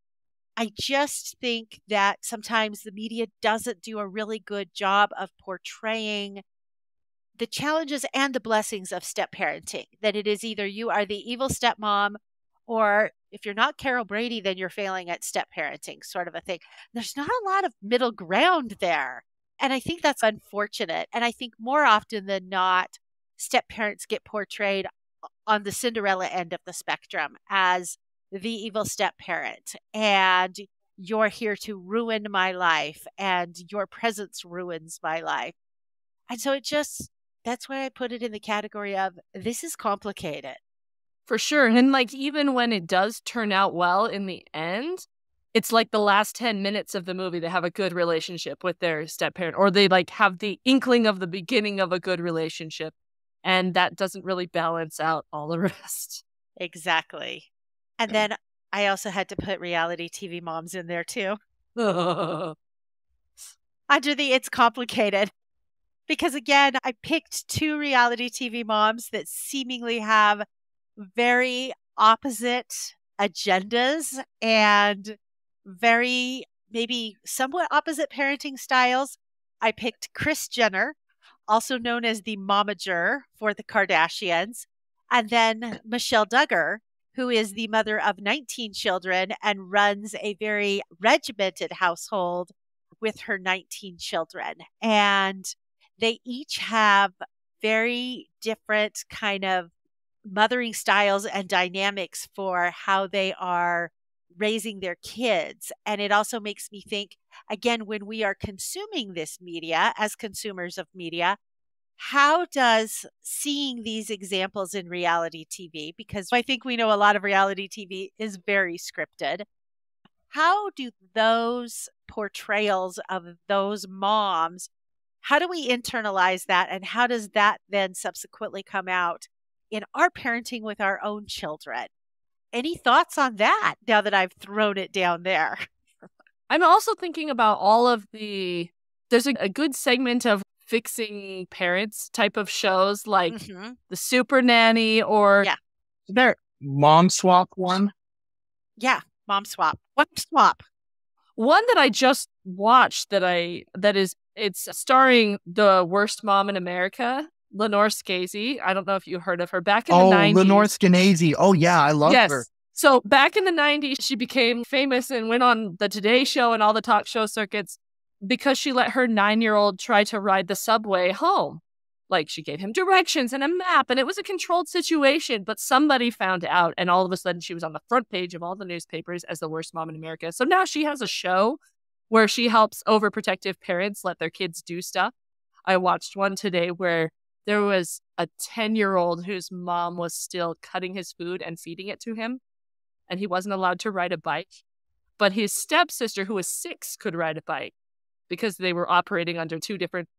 I just think that sometimes the media doesn't do a really good job of portraying the challenges and the blessings of step parenting, that it is either you are the evil stepmom, or if you're not Carol Brady, then you're failing at step parenting, sort of a thing. There's not a lot of middle ground there. And I think that's unfortunate. And I think more often than not, step parents get portrayed on the Cinderella end of the spectrum as the evil step parent, and you're here to ruin my life, and your presence ruins my life. And so that's why I put it in the category of this is complicated. For sure. And like, even when it does turn out well in the end, it's like the last 10 minutes of the movie, they have a good relationship with their step parent, or they like have the inkling of the beginning of a good relationship. And that doesn't really balance out all the rest. Exactly. And then I also had to put reality TV moms in there too. Under the it's complicated. Because again, I picked two reality TV moms that seemingly have very opposite agendas and very maybe somewhat opposite parenting styles. I picked Kris Jenner, also known as the momager for the Kardashians, and then Michelle Duggar, who is the mother of 19 children and runs a very regimented household with her 19 children. And they each have very different kind of mothering styles and dynamics for how they are raising their kids. And it also makes me think, again, when we are consuming this media as consumers of media, how does seeing these examples in reality TV, because I think we know a lot of reality TV is very scripted, how do those portrayals of those moms, how do we internalize that, and how does that then subsequently come out in our parenting with our own children? Any thoughts on that now that I've thrown it down there? I'm also thinking about there's a good segment of fixing parents type of shows like the Super Nanny or their Mom Swap one. Yeah, Mom Swap. What Swap? One that I just watched it's starring the worst mom in America, Lenore Skenazy. I don't know if you heard of her. Back in the 90s. Lenore Skenazy. Oh yeah, I love her. So back in the 90s, she became famous and went on the Today Show and all the talk show circuits because she let her 9-year-old try to ride the subway home. Like, she gave him directions and a map, and it was a controlled situation, but somebody found out, and all of a sudden she was on the front page of all the newspapers as the worst mom in America. So now she has a show where she helps overprotective parents let their kids do stuff. I watched one today where There was a 10-year-old whose mom was still cutting his food and feeding it to him, and he wasn't allowed to ride a bike. But his stepsister, who was 6, could ride a bike because they were operating under 2 different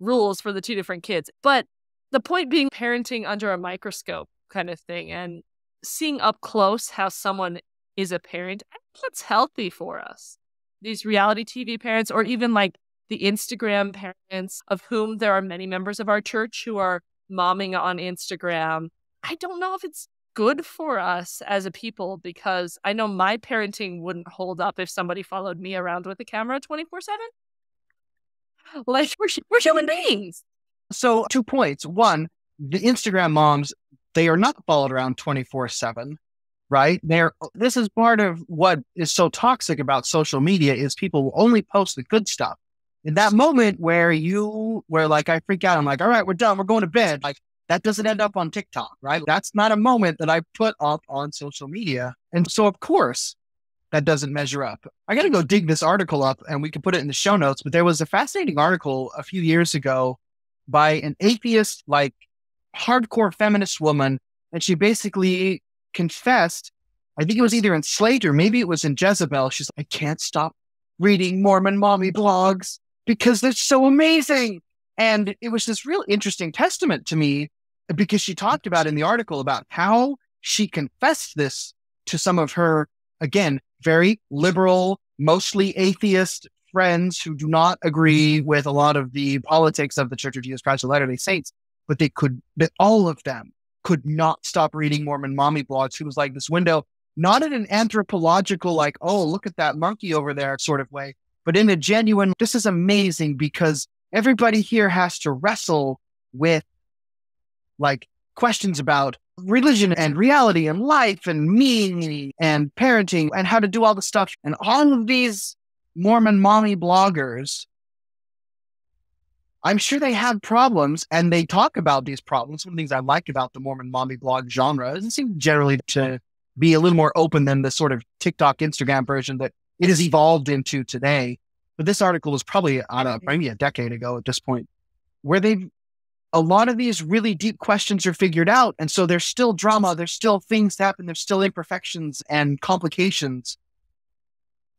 rules for the 2 different kids. But the point being, parenting under a microscope kind of thing, and seeing up close how someone is a parent, I think that's healthy for us. These reality TV parents, or even like the Instagram parents, of whom there are many members of our church who are momming on Instagram. I don't know if it's good for us as a people, because I know my parenting wouldn't hold up if somebody followed me around with a camera 24/7. Like, we're human beings. So 2 points. One, the Instagram moms, they are not followed around 24/7, right? This is part of what is so toxic about social media, is people will only post the good stuff. In that moment where like I freak out, I'm like, all right, we're done, we're going to bed. Like, that doesn't end up on TikTok, right? That's not a moment that I put up on social media. And so of course that doesn't measure up. I got to go dig this article up and we can put it in the show notes, but there was a fascinating article a few years ago by an atheist, like hardcore feminist woman. And she basically confessed, I think it was either in Slate or maybe it was in Jezebel. She's like, I can't stop reading Mormon mommy blogs because they're so amazing. And it was this real interesting testament to me, because she talked about in the article about how she confessed this to some of her, again, very liberal, mostly atheist friends who do not agree with a lot of the politics of the Church of Jesus Christ of Latter-day Saints, but all of them could not stop reading Mormon mommy blogs. It was like this window, not in an anthropological, like, oh, look at that monkey over there sort of way, but in a genuine, this is amazing because everybody here has to wrestle with like questions about religion and reality and life and meaning and parenting and how to do all the stuff. And all of these Mormon mommy bloggers, I'm sure they have problems and they talk about these problems. One of the things I like about the Mormon mommy blog genre is it seems generally to be a little more open than the sort of TikTok, Instagram version that it has evolved into today. But this article was probably, I don't know, maybe a decade ago at this point, where a lot of these really deep questions are figured out. And so there's still drama, there's still things that happen, there's still imperfections and complications.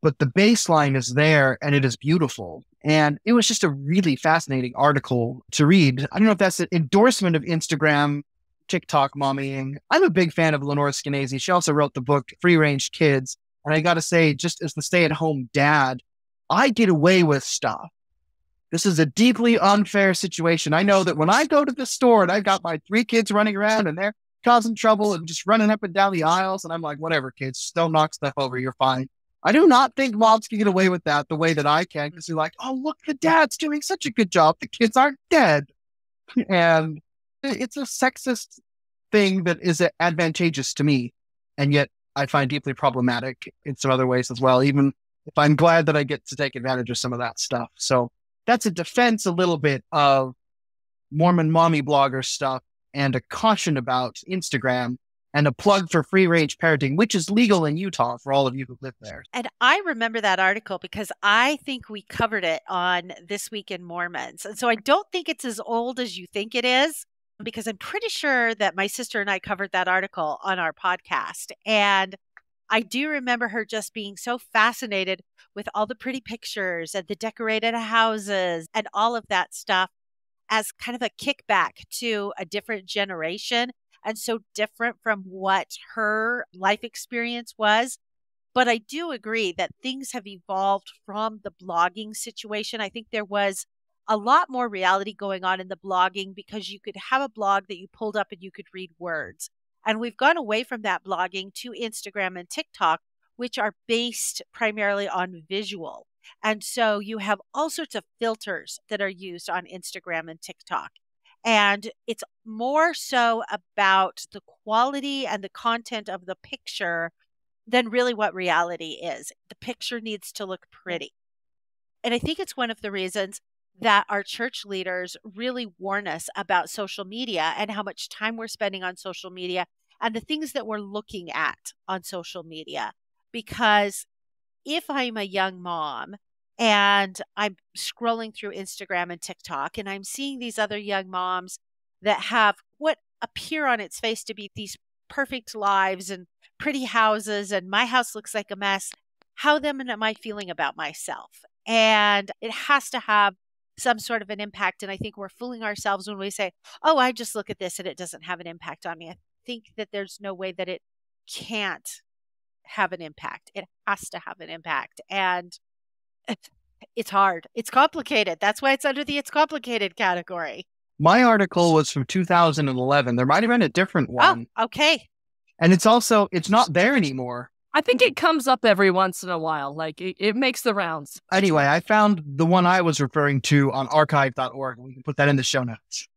But the baseline is there and it is beautiful. And it was just a really fascinating article to read. I don't know if that's an endorsement of Instagram, TikTok mommying. I'm a big fan of Lenore Skenazy. She also wrote the book Free Range Kids. And I got to say, just as the stay-at-home dad, I get away with stuff. This is a deeply unfair situation. I know that when I go to the store and I've got my 3 kids running around and they're causing trouble and just running up and down the aisles, and I'm like, whatever, kids, don't knock stuff over, you're fine. I do not think moms can get away with that the way that I can, because they're like, oh, look, the dad's doing such a good job. The kids aren't dead. And it's a sexist thing that is advantageous to me. And yet I find deeply problematic in some other ways as well, even if I'm glad that I get to take advantage of some of that stuff. So that's a defense a little bit of Mormon mommy blogger stuff and a caution about Instagram and a plug for free range parenting, which is legal in Utah for all of you who live there. And I remember that article because I think we covered it on This Week in Mormons. And so I don't think it's as old as you think it is, because I'm pretty sure that my sister and I covered that article on our podcast. And I do remember her just being so fascinated with all the pretty pictures and the decorated houses and all of that stuff as kind of a kickback to a different generation, and so different from what her life experience was. But I do agree that things have evolved from the blogging situation. I think there was a lot more reality going on in the blogging because you could have a blog that you pulled up and you could read words. And we've gone away from that blogging to Instagram and TikTok, which are based primarily on visual. And so you have all sorts of filters that are used on Instagram and TikTok. And it's more so about the quality and the content of the picture than really what reality is. The picture needs to look pretty. And I think it's one of the reasons that our church leaders really warn us about social media and how much time we're spending on social media and the things that we're looking at on social media. Because if I'm a young mom and I'm scrolling through Instagram and TikTok and I'm seeing these other young moms that have what appear on its face to be these perfect lives and pretty houses, and my house looks like a mess. How then am I feeling about myself? And it has to have some sort of an impact. And I think we're fooling ourselves when we say, oh, I just look at this and it doesn't have an impact on me. I think that there's no way that it can't have an impact. It has to have an impact. And it's hard. It's complicated. That's why it's under the it's complicated category. My article was from 2011. There might have been a different one. Oh, okay. And it's not there anymore. I think it comes up every once in a while. Like it makes the rounds. Anyway, I found the one I was referring to on archive.org. We can put that in the show notes.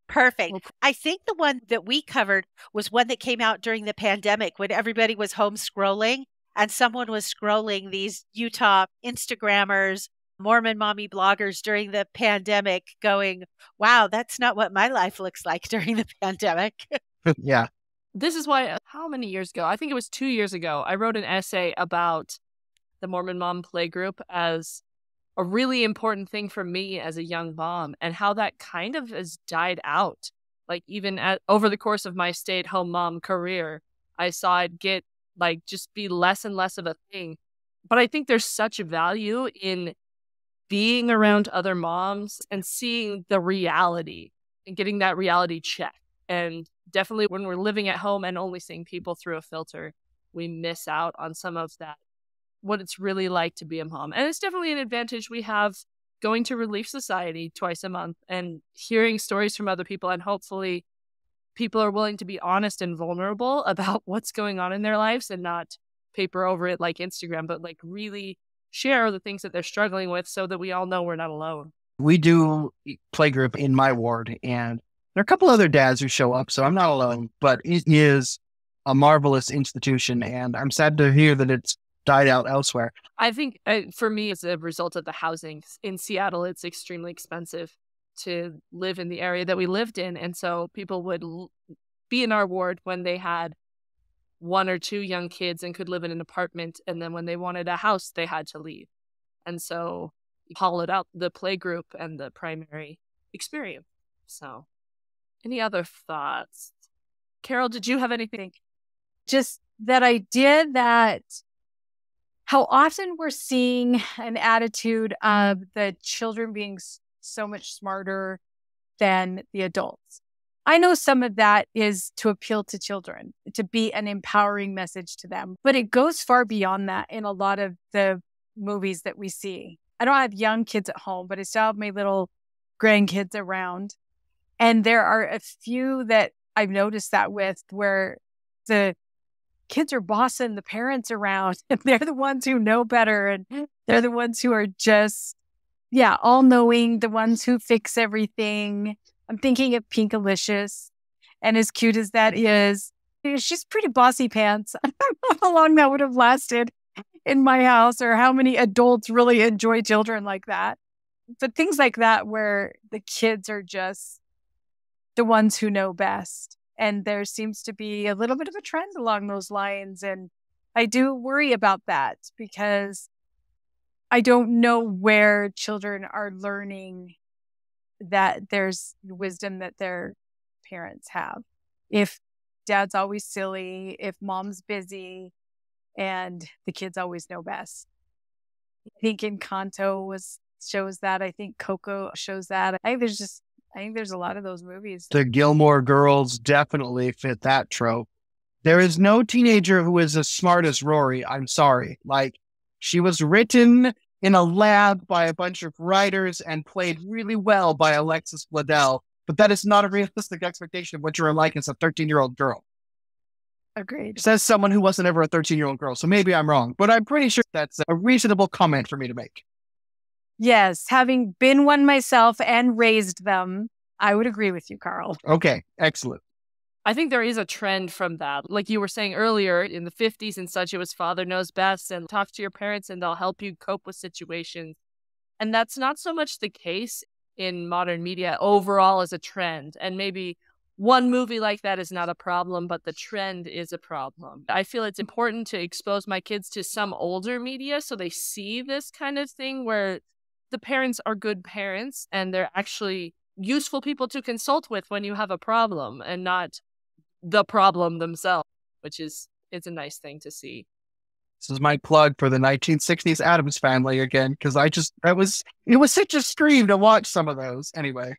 Perfect. I think the one that we covered was one that came out during the pandemic when everybody was home scrolling, and someone was scrolling these Utah Instagrammers, Mormon mommy bloggers during the pandemic going, wow, that's not what my life looks like during the pandemic. Yeah. This is why, how many years ago? I think it was 2 years ago. I wrote an essay about the Mormon Mom Playgroup as a really important thing for me as a young mom, and how that kind of has died out. Like even over the course of my stay-at-home mom career, I saw it get just be less and less of a thing. But I think there's such value in being around other moms and seeing the reality and getting that reality check. And definitely when we're living at home and only seeing people through a filter, we miss out on some of that, what it's really like to be a mom. And it's definitely an advantage we have going to Relief Society twice a month and hearing stories from other people. And hopefully people are willing to be honest and vulnerable about what's going on in their lives and not paper over it like Instagram, but really share the things that they're struggling with so that we all know we're not alone. We do playgroup in my ward, and there are a couple other dads who show up, so I'm not alone, but it is a marvelous institution, and I'm sad to hear that it's died out elsewhere. I think for me, as a result of the housing in Seattle, it's extremely expensive to live in the area that we lived in. And so people would be in our ward when they had 1 or 2 young kids and could live in an apartment. And then when they wanted a house, they had to leave. And so hollowed out the playgroup and the primary experience. So any other thoughts? Carol, did you have anything? Just that idea that how often we're seeing an attitude of the children being so much smarter than the adults. I know some of that is to appeal to children, to be an empowering message to them, but it goes far beyond that in a lot of the movies that we see. I don't have young kids at home, but I still have my little grandkids around. And there are a few that I've noticed that with where the kids are bossing the parents around and they're the ones who know better. And they're the ones who are just, all knowing, the ones who fix everything. I'm thinking of Pinkalicious, and as cute as that is, she's pretty bossy pants. I don't know how long that would have lasted in my house or how many adults really enjoy children like that. But things like that where the kids are just the ones who know best. And there seems to be a little bit of a trend along those lines. And I do worry about that because I don't know where children are learning that there's wisdom that their parents have. If dad's always silly, if mom's busy, and the kids always know best. I think Encanto shows that. I think Coco shows that. I think there's a lot of those movies. The Gilmore Girls definitely fit that trope. There is no teenager who is as smart as Rory. I'm sorry. She was written in a lab by a bunch of writers and played really well by Alexis Bledel, but that is not a realistic expectation of what you're like as a 13-year-old girl. Agreed. Says someone who wasn't ever a 13-year-old girl, so maybe I'm wrong, but I'm pretty sure that's a reasonable comment for me to make. Yes, having been one myself and raised them, I would agree with you, Carl. Okay, excellent. I think there is a trend from that. Like you were saying earlier, in the 50s and such, it was father knows best and talk to your parents and they'll help you cope with situations. And that's not so much the case in modern media overall as a trend. And maybe one movie like that is not a problem, but the trend is a problem. I feel it's important to expose my kids to some older media so they see this kind of thing where the parents are good parents and they're actually useful people to consult with when you have a problem and not the problem themselves, which is a nice thing to see. This is my plug for the 1960s Addams Family again, because it was such a scream to watch some of those. Anyway.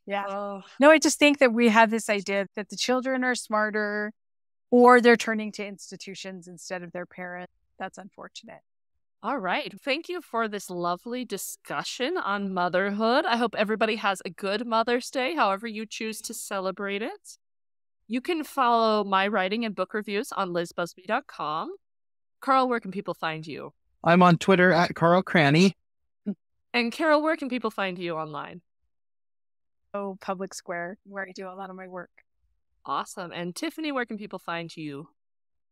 Yeah. Oh. No, I just think that we have this idea that the children are smarter or they're turning to institutions instead of their parents. That's unfortunate. All right. Thank you for this lovely discussion on motherhood. I hope everybody has a good Mother's Day, however you choose to celebrate it. You can follow my writing and book reviews on lizbusby.com. Carl, where can people find you? I'm on Twitter at Carl Cranney. And Carol, where can people find you online? Public Square, where I do a lot of my work. Awesome. And Tiffany, where can people find you?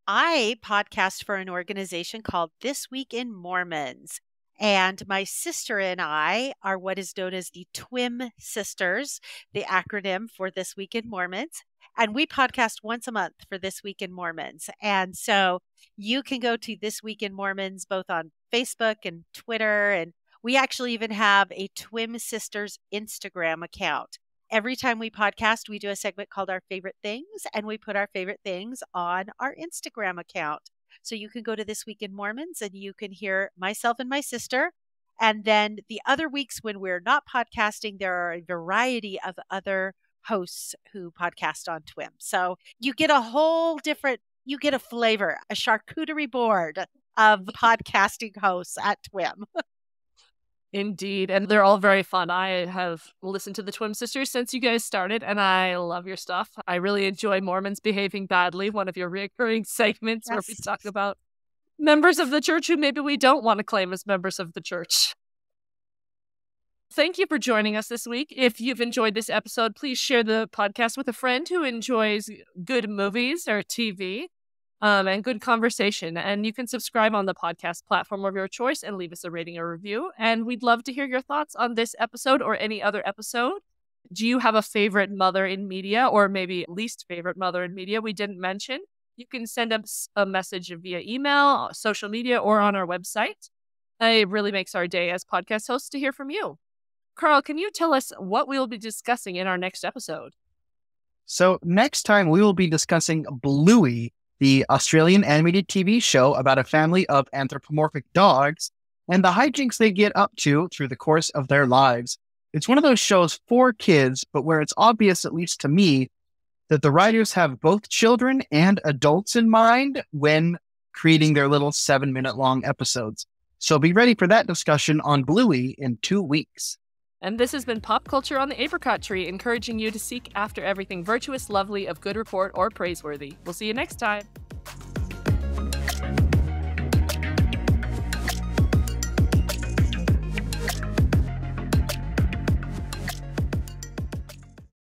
I podcast for an organization called This Week in Mormons. And my sister and I are what is known as the TWIM Sisters, the acronym for This Week in Mormons. And we podcast once a month for This Week in Mormons. And so you can go to This Week in Mormons both on Facebook and Twitter. And we actually even have a TWIM Sisters Instagram account. Every time we podcast, we do a segment called Our Favorite Things, and we put our favorite things on our Instagram account. So you can go to This Week in Mormons and you can hear myself and my sister. And then the other weeks when we're not podcasting, there are a variety of other hosts who podcast on TWIM. So you get you get a flavor, a charcuterie board of podcasting hosts at TWIM. Indeed. And they're all very fun. I have listened to the Twin Sisters since you guys started, and I love your stuff. I really enjoy Mormons Behaving Badly, one of your recurring segments where we talk about members of the church who maybe we don't want to claim as members of the church. Thank you for joining us this week. If you've enjoyed this episode, please share the podcast with a friend who enjoys good movies or TV. And good conversation. And you can subscribe on the podcast platform of your choice and leave us a rating or review. And we'd love to hear your thoughts on this episode or any other episode. Do you have a favorite mother in media or maybe least favorite mother in media we didn't mention? You can send us a message via email, social media, or on our website. It really makes our day as podcast hosts to hear from you. Carl, can you tell us what we will be discussing in our next episode? So next time we will be discussing Bluey, the Australian animated TV show about a family of anthropomorphic dogs and the hijinks they get up to through the course of their lives. It's one of those shows for kids, but where it's obvious, at least to me, that the writers have both children and adults in mind when creating their little 7-minute long episodes. So be ready for that discussion on Bluey in 2 weeks. And this has been Pop Culture on the Apricot Tree, encouraging you to seek after everything virtuous, lovely, of good report, or praiseworthy. We'll see you next time.